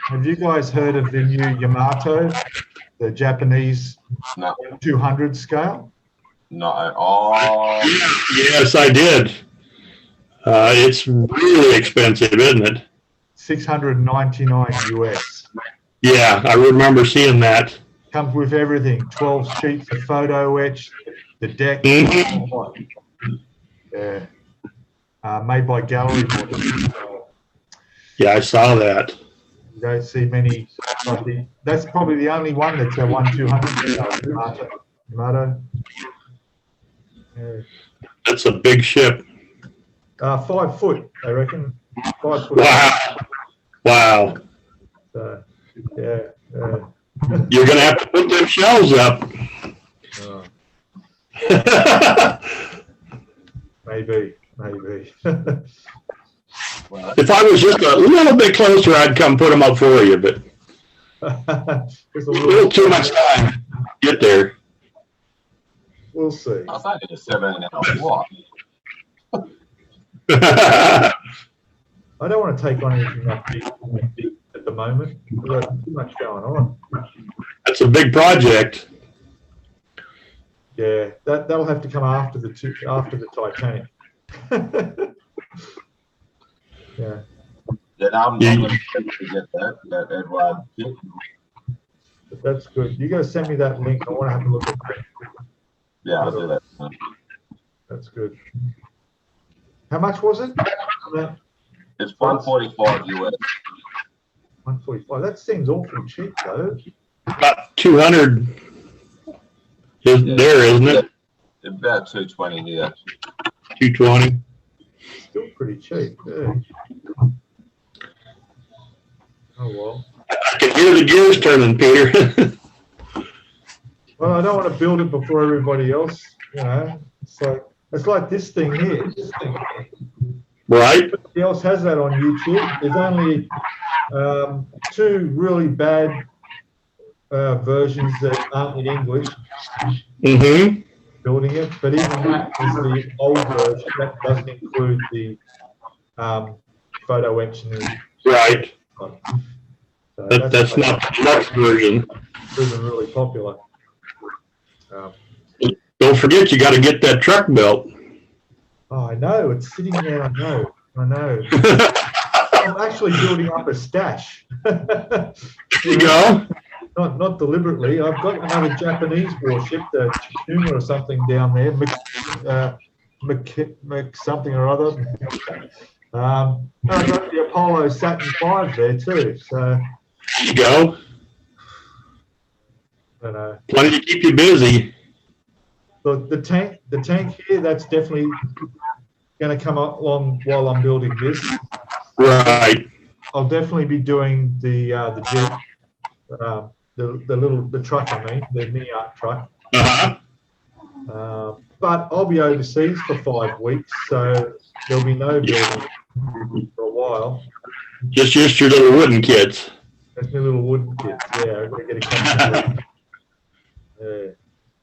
Have you guys heard of the new Yamato, the Japanese 200 scale? No. Oh. Yes, I did. It's really expensive, isn't it? $699 US. Yeah, I remember seeing that. Comes with everything, 12 sheets of photo etch, the deck. Yeah. Made by Gallery. Yeah, I saw that. You don't see many. That's probably the only one that's a 1/200 Yamato. Yeah. That's a big ship. 5 foot, I reckon. 5 foot. Wow. Wow. Yeah. You're going to have to put them shells up. Maybe. If I was just a little bit closer, I'd come put them up for you, but Just a little too much time to get there. We'll see. I thought it was 17 hours. I don't want to take on anything that big at the moment. We've got too much going on. That's a big project. Yeah, that'll have to come after the Titanic. Yeah. Yeah, I'm going to get that Edward kit. But that's good. You got to send me that link. I want to have a look at that. Yeah, I'll do that. That's good. How much was it? It's 145 US. 145. That seems awfully cheap, though. About 200 is there, isn't it? It's about 220 here. 220. Still pretty cheap. Yeah. Oh well. I can hear the gears turning, Peter. Well, I don't want to build it before everybody else. You know, it's like this thing here. Right. Everybody else has that on YouTube. There's only 2 really bad versions that aren't in English. Mm-hmm. Building it, but even that is the old version. That doesn't include the photo etching. Right. So That's not the next version. Proven really popular. Don't forget, you got to get that truck built. Oh, I know. It's sitting there. I know. I'm actually building up a stash. There you go. Not deliberately. I've got another Japanese warship, the Chikuma or something down there, something or other. I've got the Apollo Saturn V there too. So There you go. I don't know. Plenty to keep you busy. Look, the tank here, that's definitely going to come along while I'm building this. Right. I'll definitely be doing the Jeep, the truck. I mean, the Neart truck. Uh-huh. But I'll be overseas for 5 weeks, so there'll be no building for a while. Just your little wooden kids. That's my little wooden kids. Yeah, I've got to get a couple of yeah.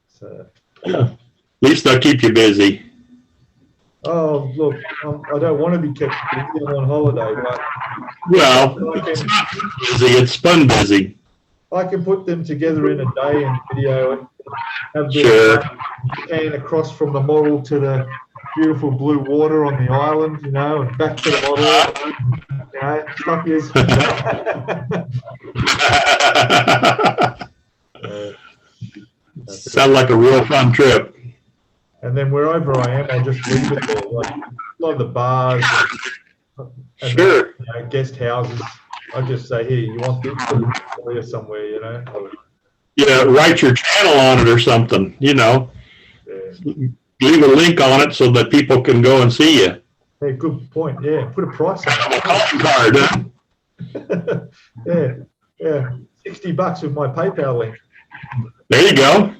So. Yeah. At least they'll keep you busy. Oh, look, I don't want to be kept busy. I'm on holiday, but Well, it's not busy, it's fun busy. I can put them together in a day and video it. Have Sure. pan across from the model to the beautiful blue water on the island, you know, and back to the model. You know, stuff is. Sound like a real fun trip. And then wherever I am, I'll just leave it there. Like a lot of the bars and Sure. you know, guest houses. I just say, here, you want this or somewhere, you know. Yeah, write your channel on it or something, you know. Yeah. Leave a link on it so that people can go and see you. Hey, good point. Yeah, put a price on A calling card, huh? it. Yeah, $60 with my PayPal link. There you go.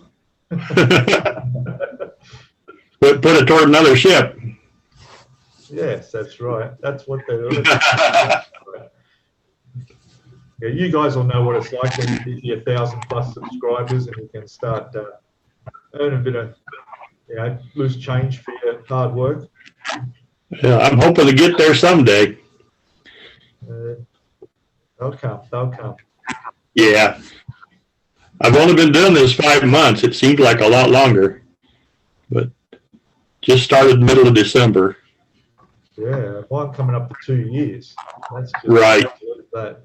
Put it toward another ship. Yes, that's right. That's what they're doing. Yeah, you guys will know what it's like when you get 1,000+ subscribers and you can start earning a bit of, you know, loose change for your hard work. Yeah, I'm hoping to get there someday. They'll come. They'll come. Yeah. I've only been doing this 5 months. It seemed like a lot longer, but just started middle of December. Yeah, well, I'm coming up to 2 years. That's just Right. That.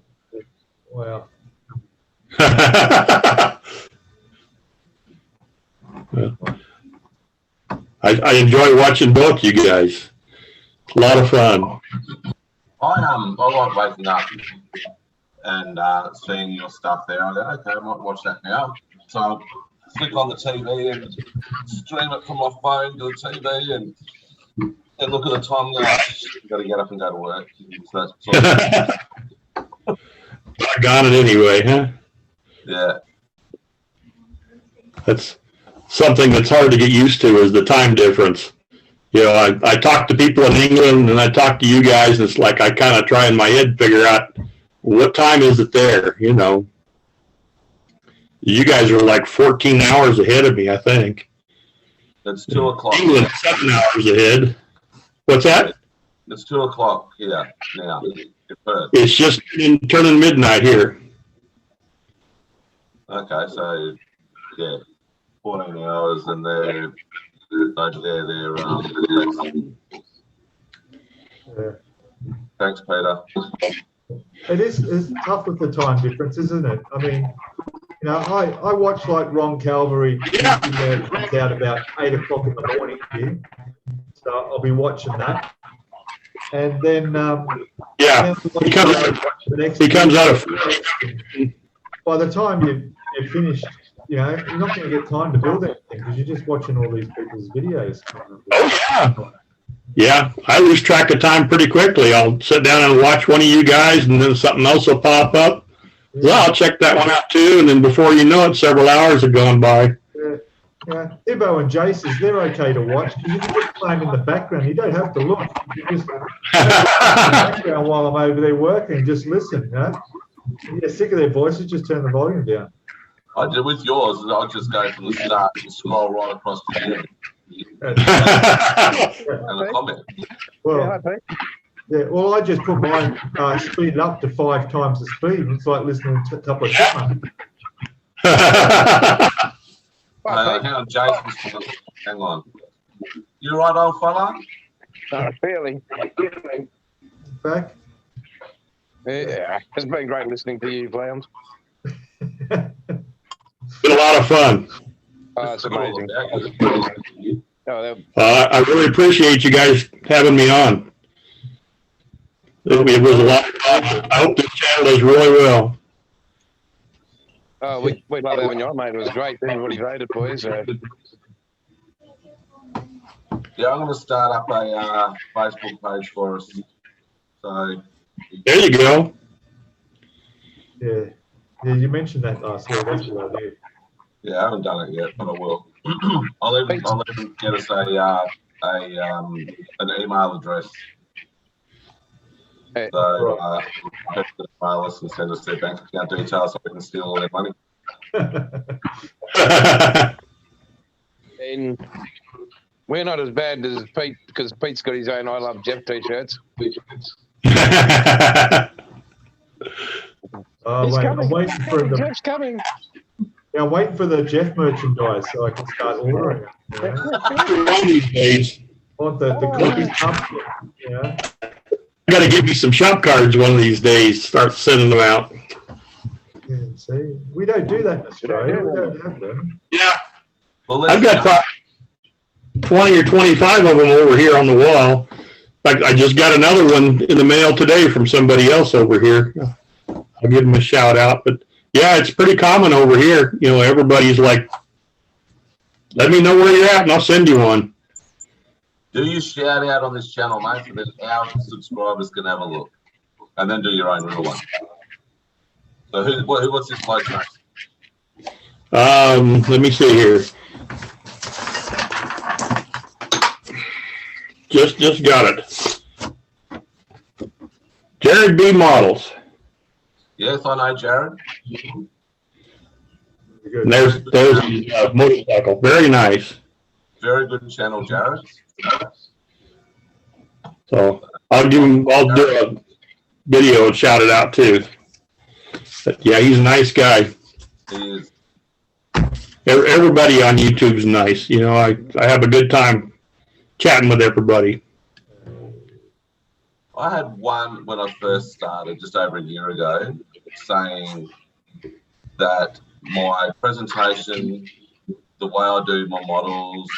Wow. I enjoy watching both you guys. It's a lot of fun. I like waking up and seeing your stuff there. I go, okay, I might watch that now. So I flick on the TV and stream it from my phone to the TV and look at the time and go, I've got to get up and go to work. So that's sort of, Got it anyway, huh? yeah. That's something that's hard to get used to is the time difference. You know, I talk to people in England and I talk to you guys, and it's like I kind of try in my head to figure out what time is it there, you know. You guys are like 14 hours ahead of me, I think. It's 2 o'clock. England's 7 hours ahead. What's that? It's 2 o'clock here now. It's just turning midnight here. Okay, so yeah, 14 hours, and they're over there. Yeah. Thanks, Peter. It's tough with the time difference, isn't it? I mean, you know, I watch like Ron Calvary. Yeah. It comes out about 8 o'clock in the morning here, so I'll be watching that. And then Yeah, he comes out of. By the time you've finished, you know, you're not going to get time to build anything because you're just watching all these people's videos. Oh yeah, yeah. I lose track of time pretty quickly. I'll sit down and watch one of you guys, and then something else will pop up. Yeah. Well, I'll check that one out too, and then before you know it, several hours have gone by. Yeah, Hibbo and Jace's, they're okay to watch because you can just play them in the background. You don't have to look. You just in the background while I'm over there working and just listen. You know? If you're sick of their voices, just turn the volume down. I did with yours. I just go from the start and scroll right across to the end and a comment. Well, yeah, well, I just put mine speed up to 5 times the speed. It's like listening to a couple of shots. Hang on, Jason's hang on. You right, old fella? Fairly. Back. Yeah, it's been great listening to you, Clowns. Been a lot of fun. Oh, it's amazing. Oh, I really appreciate you guys having me on. It was a lot of fun. I hope this channel does really well. Oh, we love having you on, mate. It was great. Everybody voted for you. So. Yeah, I'm going to start up a Facebook page for us. So there you go. Yeah, you mentioned that last week. That's a good idea. Yeah, I haven't done it yet, but I will. I'll even get us an email address. Hey. So email us and send us their bank account details so we can steal all their money. And we're not as bad as Pete because Pete's got his own I Love Jeff t-shirts. I'm waiting for the. Jeff's coming. Yeah, I'm waiting for the Jeff merchandise so I can start ordering it. You know? One of these days. I want the cookie pumpkin. Yeah. I got to give you some shop cards one of these days. Start sending them out. Yeah, see, we don't do that in Australia. We don't have them. Yeah. Well, I've got 20 or 25 of them over here on the wall. In fact, I just got another one in the mail today from somebody else over here. I'll give them a shout out. But yeah, it's pretty common over here. You know, everybody's like, let me know where you're at and I'll send you one. do you shout out on this channel, mate, so that our subscribers can have a look, and then do your own real one. So what's this bloke, mate? Let me see here. Just got it. Jared B. Models. Yes, I know Jared. And there's a motorcycle. Very nice. Very good channel, Jared. So I'll do a video and shout it out too. But yeah, he's a nice guy. He is. Everybody on YouTube's nice. You know, I have a good time chatting with everybody. I had one when I first started, just over a year ago, saying that my presentation, the way I do my models,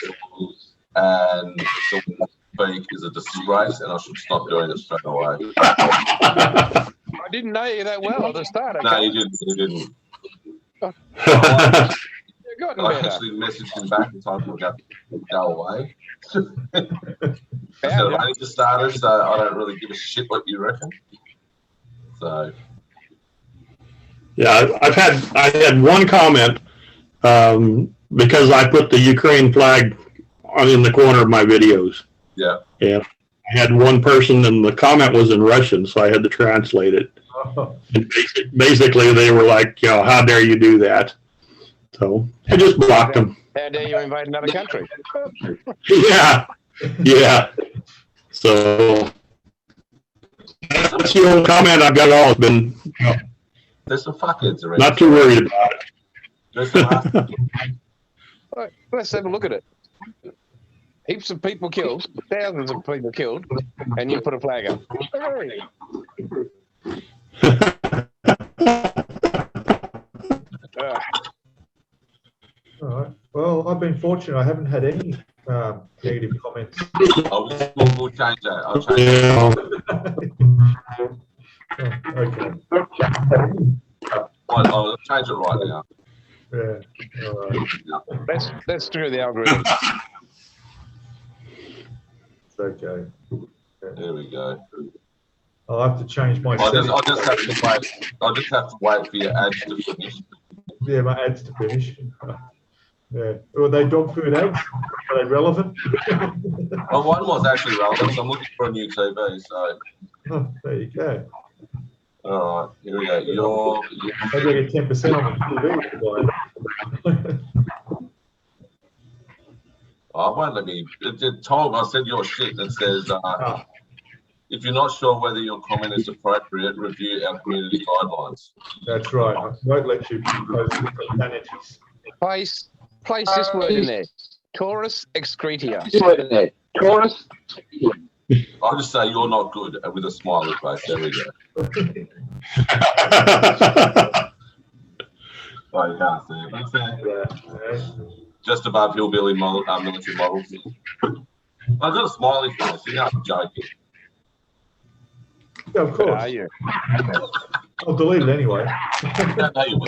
and the way I speak is a disgrace, and I should stop doing it straight away. I didn't know you that well at the start. No, you didn't. You didn't. I actually messaged him back and told him to go away. I said, I only just started, so I don't really give a shit what you reckon. So. Yeah, I had one comment because I put the Ukraine flag in the corner of my videos. Yeah. And I had one person, and the comment was in Russian, so I had to translate it. Oh. And basically, they were like, you know, how dare you do that? So I just blocked them. How dare you invade another country? Yeah. So that's the only comment I've got at all. It's been, you know, There's some fuckheads around. not too worried about it. There's some Let's have a look at it. Heaps of people killed, thousands of people killed, and you put a flag up. All right. Well, I've been fortunate. I haven't had any negative comments. we'll change that. I'll change it. Okay. I'll change it right now. Yeah. All right. That's through the algorithm. It's okay. There we go. I'll have to change my I'll settings. just have to wait for your ads to finish. Yeah, my ads to finish. Yeah. Were they dog food ads? Are they relevant? Well, one was actually relevant. So I'm looking for a new TV. So. Oh, there you go. All right, here we go. Maybe I get 10% on the TV. I won't let me. Tom, I said your shit that says, if you're not sure whether your comment is appropriate, review our community guidelines. That's right. I won't let you post profanities. Place this word in there. Taurus excretia. Taurus. I'll just say you're not good with a smiley face. There we go. Oh, you can't see it. That's it. Just above hillbilly military models. I've got a smiley face. You know, I'm joking. Yeah, of course. Are you? I'll delete it anyway. No, you will.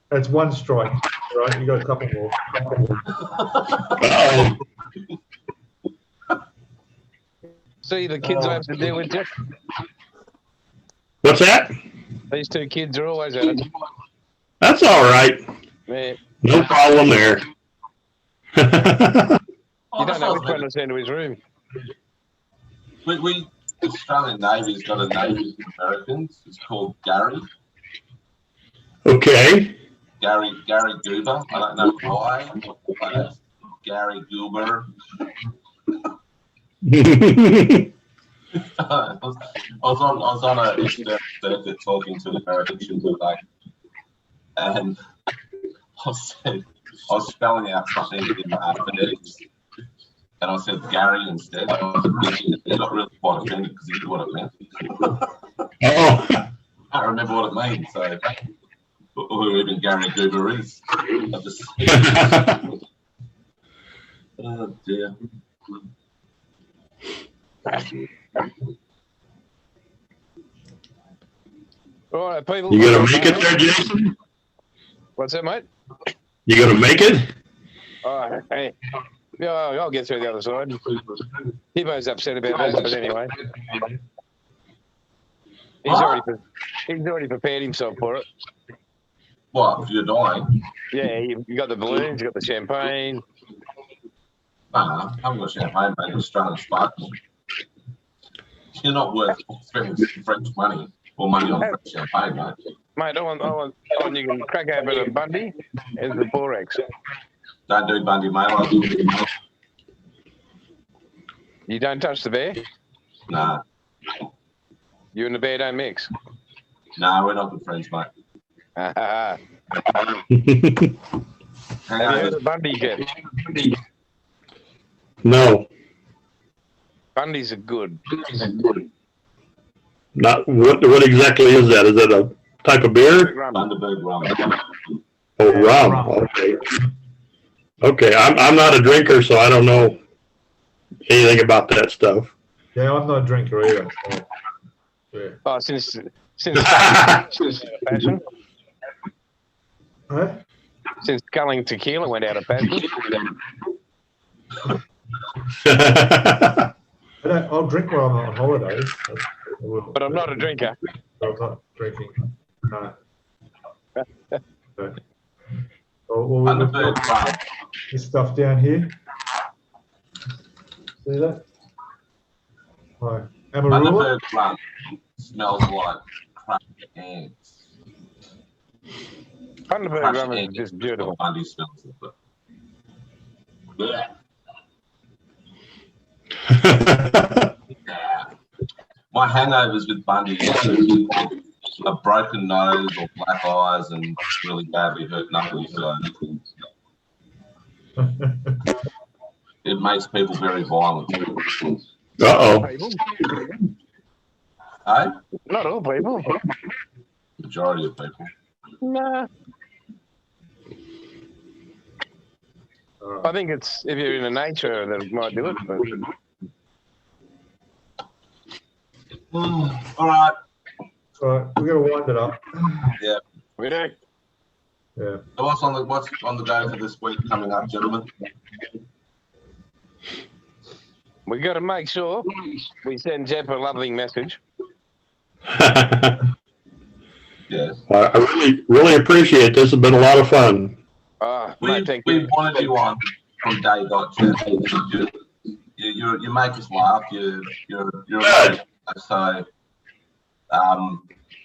That's one strike. All right, you got a couple more. Uh-oh. See the kids I have to deal with, Jeff? What's that? These two kids are always at it. That's all right. Man, No problem there. you don't know which one to send to his room. We Australian Navy's got a Navy of Americans. It's called Gary. Okay. Gary Goober. I don't know why, but it's Gary Goober. I was on a circuit talking to the Americans today, and I was spelling out something in phonetics, and I said Gary instead. He got really quite offended because he knew what it meant. Oh. I can't remember what it means, so who even Gary Goober is. Oh dear. All right, people. You gonna make it there, Jason? What's that, mate? You gonna make it? All right, hey. Yeah, I'll get through the other side. Hibbo's upset about that, but anyway. He's already prepared himself for it. What, if you're dying? Yeah, you got the balloons, you got the champagne. No, I haven't got champagne, mate. It's Australian sparkling. You're not worth spending French money or money on French champagne, mate. Mate, I want you can crack open a Bundy as the Borax. Don't do Bundy, mate. I do. You don't touch the bear? Nah. You and the bear don't mix? Nah, we're not good friends, mate. Have Hang you heard on. of Bundy yet? No. Bundy's are good. Not what exactly is that? Is that a type of beer? Thunderbird rum. Oh, rum. Okay. Okay. I'm not a drinker, so I don't know anything about that stuff. Yeah, I'm not a drinker either. So, yeah. Oh, since fashion. Huh? Since culling tequila went out of fashion. I'll drink while I'm on holiday. But I'm not a drinker. I'm not drinking. No. So, we've Thunderbird got rum. this stuff down here. See that? Right. Amarula. Thunderbird rum smells like cracked ants. Thunderbird rum is just beautiful. Bundy smells it, but yeah. My hangovers with Bundy is a broken nose or black eyes and really badly hurt knuckles. So it makes people very violent. Uh-oh. Hey? Not all people. Majority of people. Nah. I think it's if you're in a nature that might do it. But... All right. Right, we're gonna wind it up. Yeah. We do. Yeah. So what's on the go for this week coming up, gentlemen? We got to make sure we send Jeff a loving message. Yes. I really appreciate this. It's been a lot of fun. Mate, thank We you. wanted you on from day dot, Jeff. You make us laugh. You're Good. so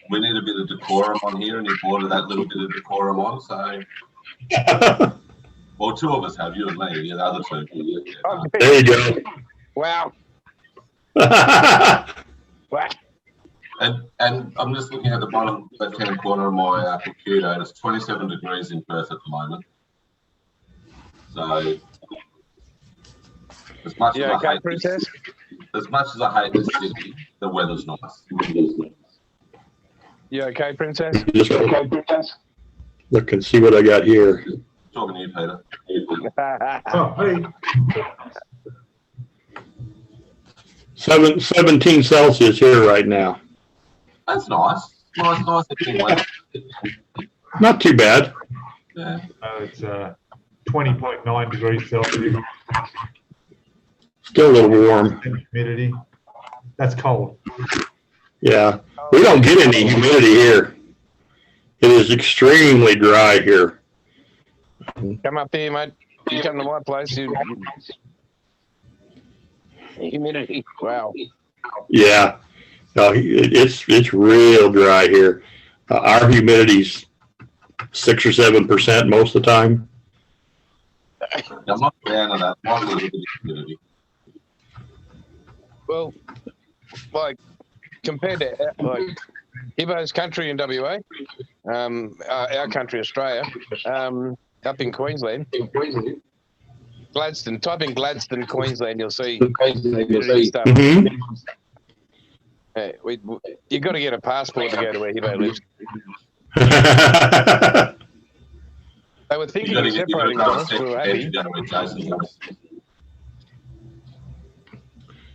we need a bit of decorum on here, and you brought that little bit of decorum on. So, well, two of us have, you and me. The other two. Oh, There you go. wow. Wow. And I'm just looking at the bottom left-hand corner of my computer, and it's 27 degrees in Perth at the moment. So, as much You as okay, Princess? as much as I hate this city, the weather's nice. You okay, Princess? Just look and see what I got here. Talking to you, Peter. Oh, hey. 17 Celsius here right now. That's nice. Nice looking weather. Not too bad. Yeah. It's 20.9 degrees Celsius. Still a little warm. Humidity. That's cold. Yeah. We don't get any humidity here. It is extremely dry here. Come up here, mate. You come to my place, humidity. Wow. Yeah. No, it's real dry here. Our humidity's 6 or 7% most of the time. I'm not a fan of that. I like a little bit of humidity. Well, like compared to like Hibbo's country in WA, our country Australia, up in Queensland, Gladstone. Type in Gladstone, Queensland. You'll see stuff. Mm-hmm. You've got to get a passport to go to where Hibbo lives. They were thinking of separating us. We were happy.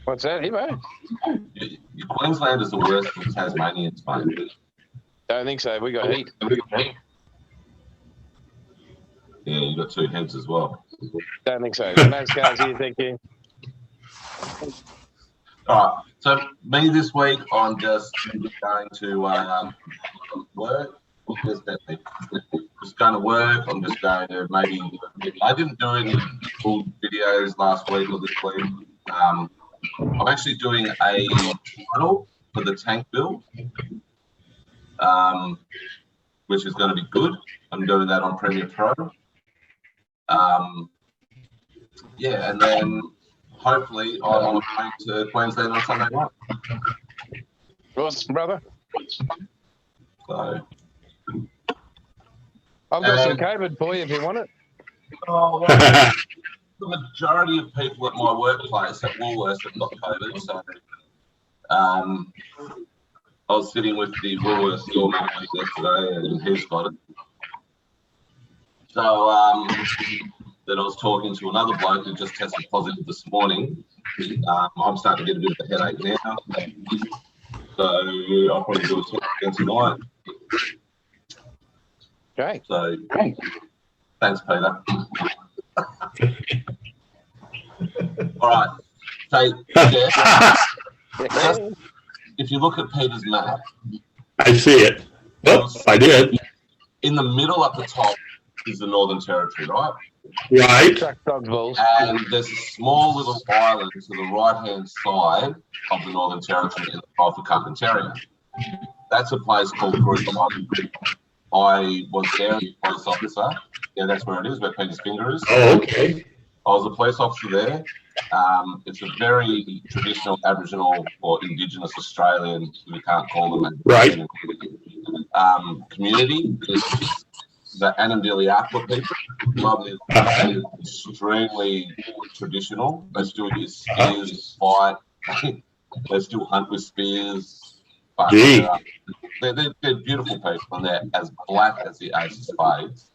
What's that, Hibbo? Queensland is the worst for Tasmanians, mate. Don't think so. We got heat. Yeah, you got two heads as well. Don't think so. No scars here, thank you. All right. So me this week, I'm just going to work. Just going to work. I'm just going to maybe. I didn't do any full videos last week or this week. I'm actually doing a tunnel for the tank build, which is going to be good. I'm doing that on Premiere Pro. Yeah, and then hopefully I'm on a plane to Queensland on Sunday night. Awesome, brother. So I've got some COVID for you if you want it. Oh, well, the majority of people at my workplace at Woolworths have got COVID. So I was sitting with the Woolworths store manager yesterday and he's got it. So then I was talking to another bloke who just tested positive this morning. I'm starting to get a bit of a headache now. So I'll probably do a test again tonight. Okay. So thanks, Peter. All right. So if you look at Peter's map, I see it. Oh, I did. In the middle at the top is the Northern Territory, right? Right. And there's a small little island to the right-hand side of the Northern Territory in the Gulf of Carpentaria. That's a place called Group Island. I was there as a police officer. Yeah, that's where it is, where Peter's finger is. Oh, okay. I was a police officer there. It's a very traditional Aboriginal or Indigenous Australian, we can't call them, right, community. The Anandiliakwa people, lovely, extremely traditional. They still use spears, fight. They still hunt with spears. But they're beautiful people, and they're as black as the ace of spades.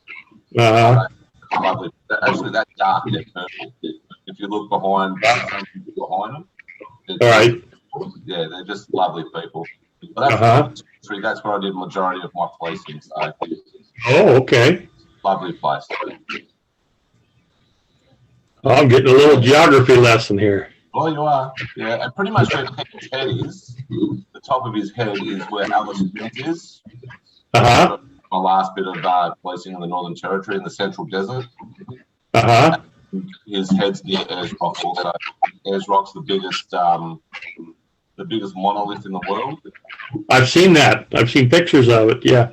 Lovely. Actually, that dark, they're purple. If you look behind them, right. Yeah, they're just lovely people. But that's where I did the majority of my policing. So. Oh, okay. Lovely place. Oh, I'm getting a little geography lesson here. Well, you are. Yeah, and pretty much where Peter's head is, the top of his head is where Alice Springs is. My last bit of policing in the Northern Territory in the Central Desert. His head's near Ayers Rock also. Ayers Rock's the biggest monolith in the world. I've seen that. I've seen pictures of it, yeah.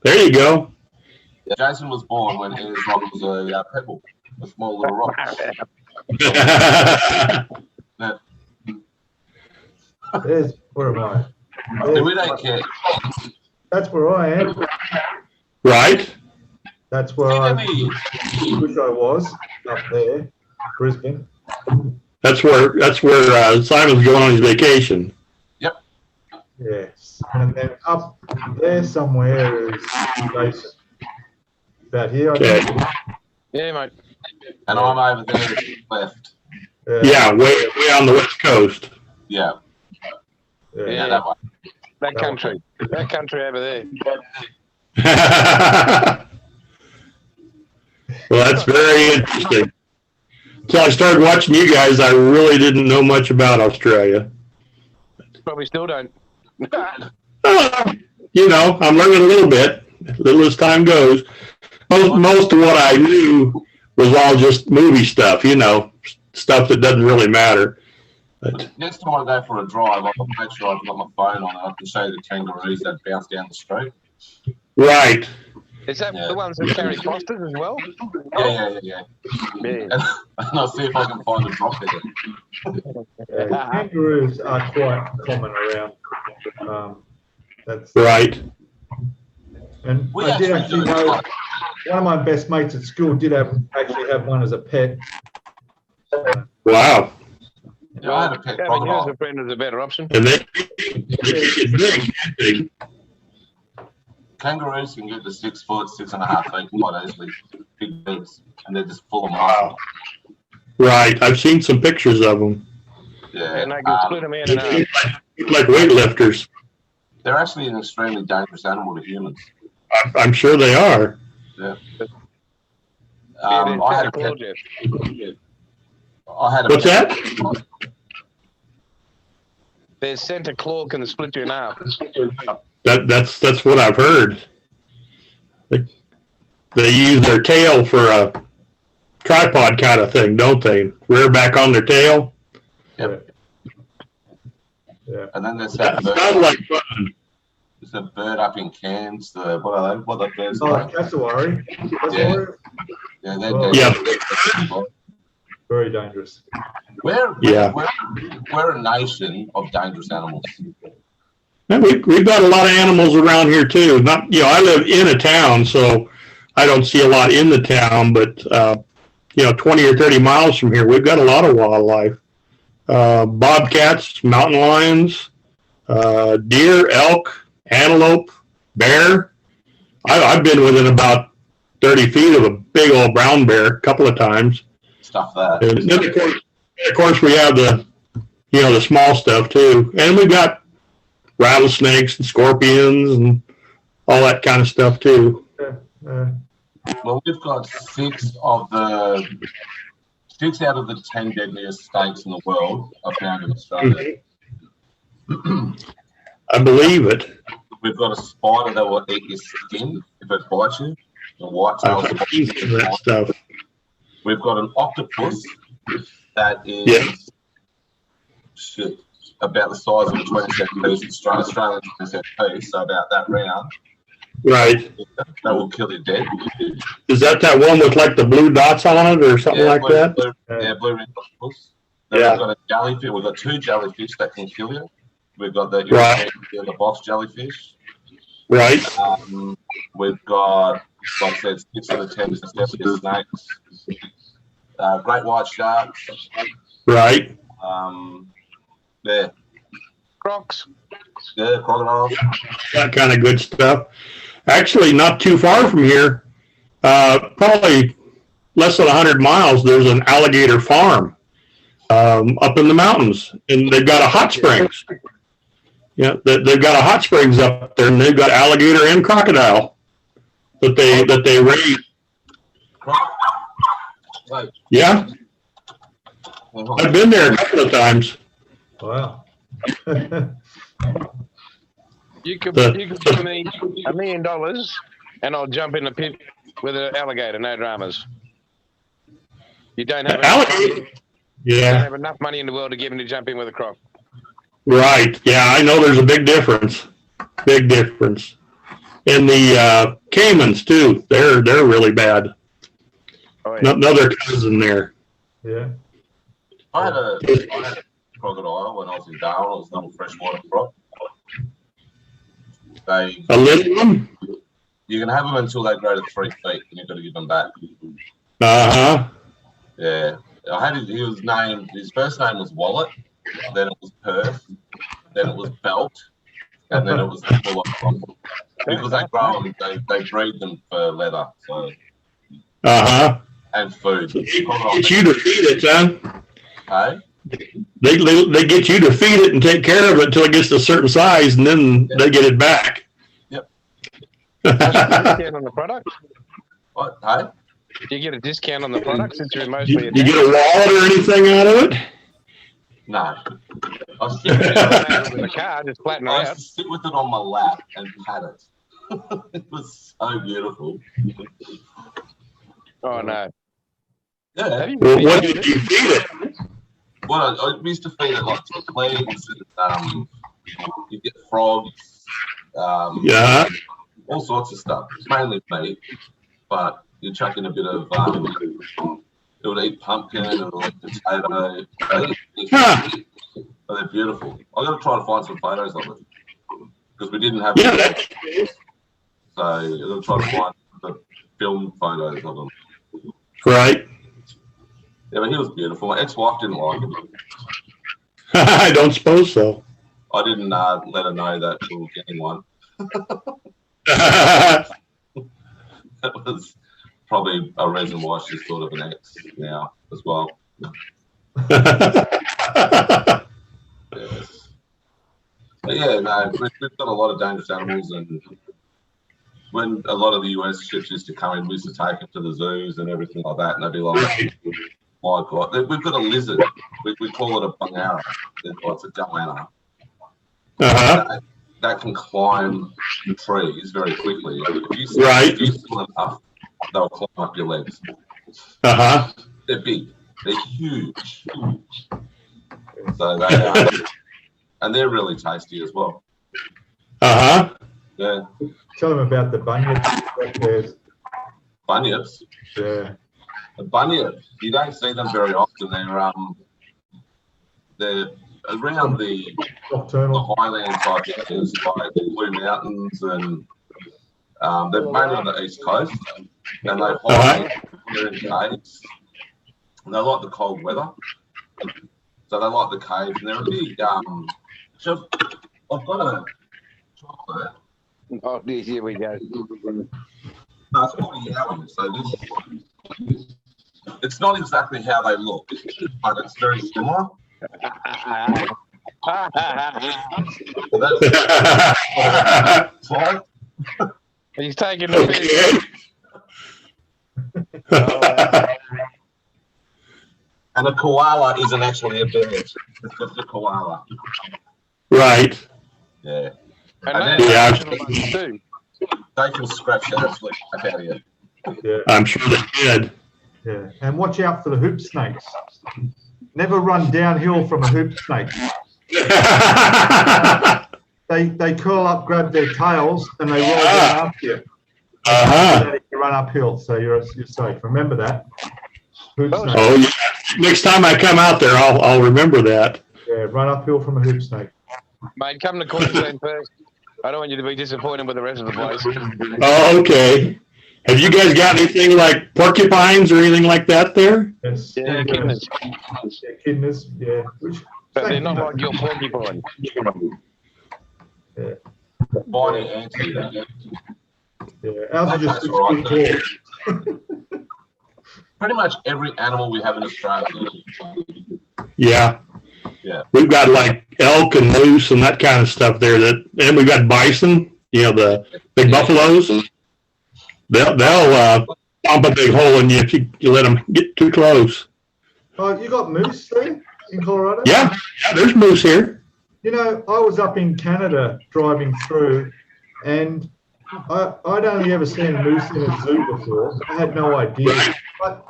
There you go. Yeah, Jason was born when Ayers Rock was a pebble, a small little rock. There's where am I? We don't care. That's where I am. Right. That's where I wish I was, up there, Brisbane. That's where Simon's going on his vacation. Yep. Yes. And then up there somewhere is Jason. About here, I think. Yeah, mate. And I'm over there left. Yeah, way on the west coast. Yeah. Yeah. That one. That country over there. Well, that's very interesting. Until I started watching you guys, I really didn't know much about Australia. Probably still don't. You know, I'm learning a little bit, little as time goes. Most of what I knew was all just movie stuff, you know, stuff that doesn't really matter. But Next time I go for a drive, I'll make sure I've got my phone on and I can show you the kangaroos that bounce down the street. right. Is that the ones that carry fosters as well? Yeah. And I'll see if I can find a drop there. Kangaroos are quite common around. That's right. And We I did actually actually do. know one of my best mates at school did actually have one as a pet. Wow. Yeah, I had a pet Having you as crocodile. a friend is a better option. And they get big. Kangaroos can get to 6 foot, 6.5 feet quite easily. Big legs, and they're just full of muscle. Right. I've seen some pictures of them. Yeah. And they can split them in and out. Look like weightlifters. They're actually an extremely dangerous animal to humans. I'm sure they are. Yeah. Yeah, I had a they're pet. Jeff. I had a What's pet. that? Their center claw can split you in half. That's what I've heard. They use their tail for a tripod kind of thing, don't they? Rear back on their tail. Yep. Yeah. And then there's That that bird. sounds like fun. There's a bird up in Cairns. What are they? What are the birds? Oh, Like? cassowary. Yeah, they're Oh. Yeah. Very dangerous. We're a nation of dangerous animals. And we've got a lot of animals around here too. Not, you know, I live in a town, so I don't see a lot in the town, but, you know, 20 or 30 miles from here, we've got a lot of wildlife. Bobcats, mountain lions, deer, elk, antelope, bear. I've been within about 30 feet of a big old brown bear a couple of times. Stuff that. And then of course we have the, you know, the small stuff too. And we've got rattlesnakes and scorpions and all that kind of stuff too. Well, we've got 6 out of the 10 deadliest snakes in the world are found in Australia. I believe it. We've got a spider that will eat your skin if it bites you. The white-tailed I've seen some of that stuff. We've got an octopus that is about the size of a 20-cent piece, Australian 20-cent piece, so about that round. Right. That will kill you dead. Is that one with like the blue dots on it or something like that? Blue-ringed octopus. Then Yeah. we've got a jellyfish. We've got 2 jellyfish that can kill you. We've got the Right. the box jellyfish. Right. We've got, like I said, 6 of the 10 deadliest snakes. Great white sharks. Right. Yeah. Crocs. Yeah, crocodiles. That kind of good stuff. Actually, not too far from here, probably less than 100 miles, there's an alligator farm up in the mountains, and they've got a hot springs. Yeah, they've got a hot springs up there, and they've got alligator and crocodile that they raise. Right. Yeah, I've been there a couple of times. Wow. You could give me $1 million and I'll jump in the pit with an alligator, no dramas. You don't have Alligator. You don't Yeah, have enough money in the world to give him to jump in with a croc. right. Yeah, I know there's a big difference. Big difference. And the caimans too. They're really bad. Oh, yeah. Another cousin there. Yeah. I had a crocodile when I was in Darwin. It was a little freshwater croc. A little one. You can have them until they grow to 3 feet, and you've got to give them back. Uh-huh. Yeah, his first name was Wallet, then it was Perth, then it was Belt, and then it was Full of. Because they grow them, they breed them for leather, so Uh-huh. and food. Get you to feed it, son. Hey? They get you to feed it and take care of it until it gets to a certain size, and then they get it back. Yep. Discount on the product? What? Hey? Do you get a discount on the product since you're mostly You get a wallet or anything out of it? No. I sit in the car, just flatten it I out. used to sit with it on my lap and pat it. It was so beautiful. Oh no. Yeah. Well, what did you feed it? Well, I used to feed it like chickpeas, you get frogs, Yeah. all sorts of stuff. Mainly meat, but you chuck in a bit of, it would eat pumpkin, it would eat potato. Huh. Oh, they're beautiful. I'm going to try to find some photos of it because we didn't have so I'm going to try to find the film photos of them. Right. Yeah, but he was beautiful. My ex-wife didn't like him. I don't suppose so. I didn't let her know that we were getting one. That was probably a reason why she's sort of an ex now as well. Yes. But yeah, no, we've got a lot of dangerous animals, and when a lot of the US ships used to come in, we used to take them to the zoos and everything like that, and they'd be like, my God, we've got a lizard. We call it a bungara. It's a goanna. That can climb trees very quickly. If you swim enough, they'll climb up your legs. They're big. They're huge. So they and they're really tasty as well. Yeah. Tell them about the bunyips. Bunyips? Yeah. The bunyip, you don't see them very often. They're around the highland type areas, like the Blue Mountains, and they're mainly on the east coast, and they hide in caves. And they like the cold weather, so they like the caves. And they're a big. I've got a chocolate. Oh, here we go. No, it's called a yowie. So it's not exactly how they look, but it's very similar. He's taking the piss. And a koala isn't actually a bird. It's just a koala. Right. Yeah. And they can scratch the absolute crap out of you. Yeah. I'm sure they did. Yeah. And watch out for the hoop snakes. Never run downhill from a hoop snake. They curl up, grab their tails, and they roll down after you. You run uphill, so you're safe. Remember that. Hoop snake. Oh yeah. Next time I come out there, I'll remember that. Yeah, run uphill from a hoop snake. Mate, come to Queensland first. I don't want you to be disappointed with the rest of the place. Oh, okay. Have you guys got anything like porcupines or anything like that there? Yes. Yeah, echidnas. Echidnas, yeah. But they're not like your porcupine. Yeah. Mighty anti that. Yeah. Ours are just 6 feet tall. Pretty much every animal we have in Australia. Yeah. Yeah. We've got like elk and moose and that kind of stuff there. And we've got bison, the big buffaloes. They'll pump a big hole in you if you let them get too close. Oh, you got moose there in Colorado? Yeah, there's moose here. I was up in Canada driving through, and I'd only ever seen a moose in a zoo before. I had no idea.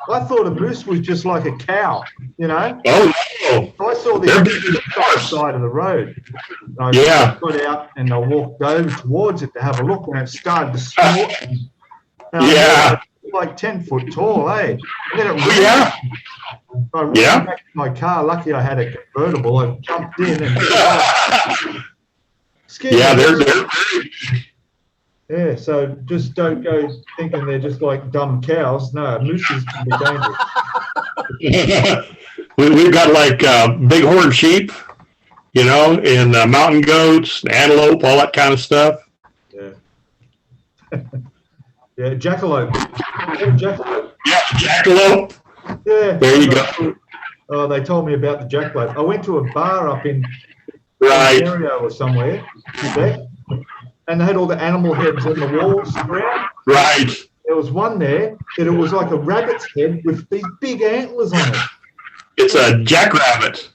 I thought a moose was just like a cow, Oh, no. I saw the other side of the road. I got out and I walked over towards it to have a look, and it started to snort. Like 10 foot tall, eh? And then it I ran back to my car. Lucky I had a convertible. I jumped in and scared. Yeah, so just don't go thinking they're just like dumb cows. No, mooses can be dangerous. We've got like bighorn sheep, and mountain goats, antelope, all that kind of stuff. Yeah. Yeah, jackalope. Yeah, jackalope. Yeah. There you go. Oh, they told me about the jackalope. I went to a bar up in Right. Ontario or somewhere, Quebec, and they had all the animal heads on the walls around. Right. There was one there that it was like a rabbit's head with these big antlers on it. It's a jackrabbit.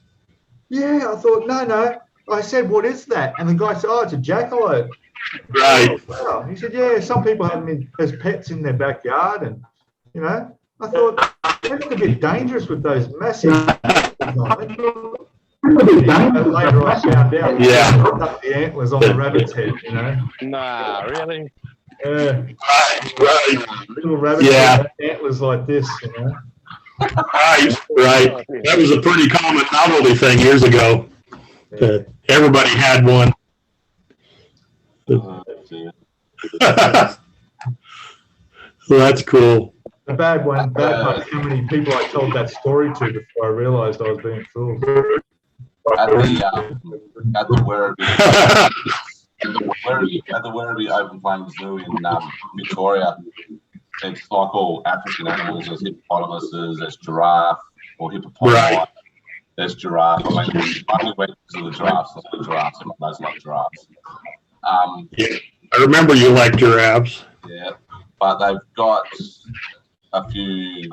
Yeah, I thought, no. I said, what is that? And the guy said, oh, it's a jackalope. Right. Oh, wow. He said, yeah, some people have them as pets in their backyard. And, you know, I thought, they look a bit dangerous with those massive antlers on it. Later I found out the antlers on the rabbit's head, you know. Nah, really? Right. Little rabbit head, antlers like this, you know. Right. That was a pretty common novelty thing years ago. Everybody had one. Well, that's cool. The bad one, how many people I told that story to before I realised I was being fooled. At the Werribee Open Flames Zoo in Victoria, it's like all African animals. There's hippopotamuses, there's giraffe or hippopotami. Right. There's giraffe. I mean, I only went to the giraffes. The giraffes, and those like giraffes. Yeah, I remember you liked giraffes. Yeah, but they've got a few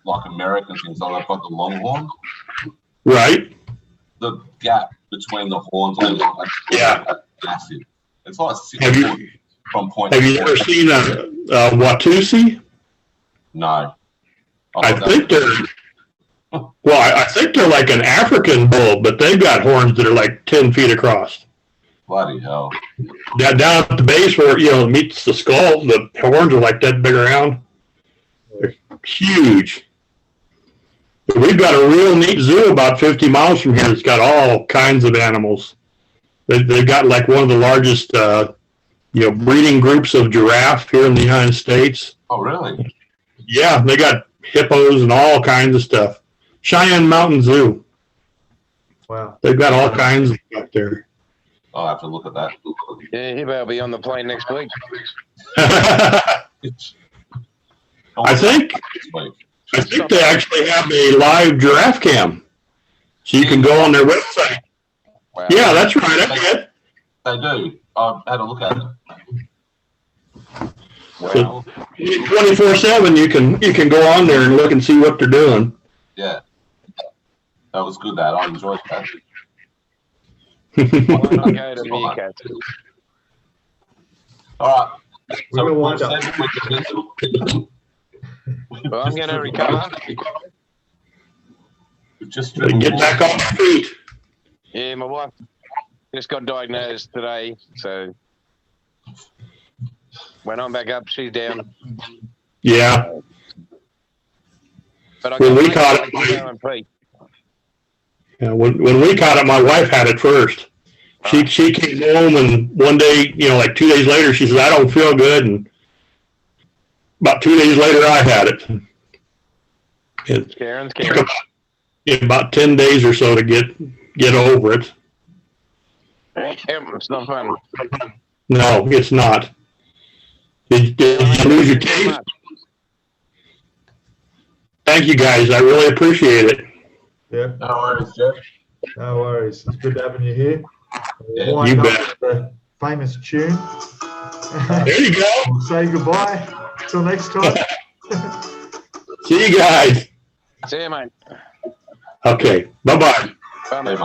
like American things. Like they've got the longhorn. Right. The gap between the horns is like massive. It's like 6 foot from point. Have you ever seen a Watusi? No. I think they're. Well, I think they're like an African bull, but they've got horns that are like 10 feet across. Bloody hell. Yeah, down at the base where it meets the skull, the horns are like that big around. They're huge. We've got a real neat zoo about 50 miles from here. It's got all kinds of animals. They've got like one of the largest, breeding groups of giraffe here in the United States. Oh, really? Yeah, they got hippos and all kinds of stuff. Cheyenne Mountain Zoo. Wow. They've got all kinds of stuff there. I'll have to look at that. Yeah, he'll be on the plane next week. I think they actually have a live giraffe cam. So you can go on their website. Wow. Yeah, that's right. They do. I've had a look at it. Wow. 24/7, you can go on there and look and see what they're doing. Yeah. That was good, that. I enjoyed that. I'll go to Meerkat. All right. We're gonna wind up. Well, I'm going to recover. Get back on your feet. Yeah, my wife just got diagnosed today, so when I'm back up, she's down. Yeah. But When we caught it, my wife had it first. She came home, and one day, like 2 days later, she said, "I don't feel good," and about 2 days later, I had it. It took about 10 days or so to get over it. It's not fun. No, it's not. Did you lose your case? Thank you, guys. I really appreciate it. Yeah. No worries, Jeff. No worries. It's good having you here. Yeah, you bet. The famous tune. There you go. We'll say goodbye. Till next time. See you guys. See you, mate. Okay. Bye-bye. Bye, mate.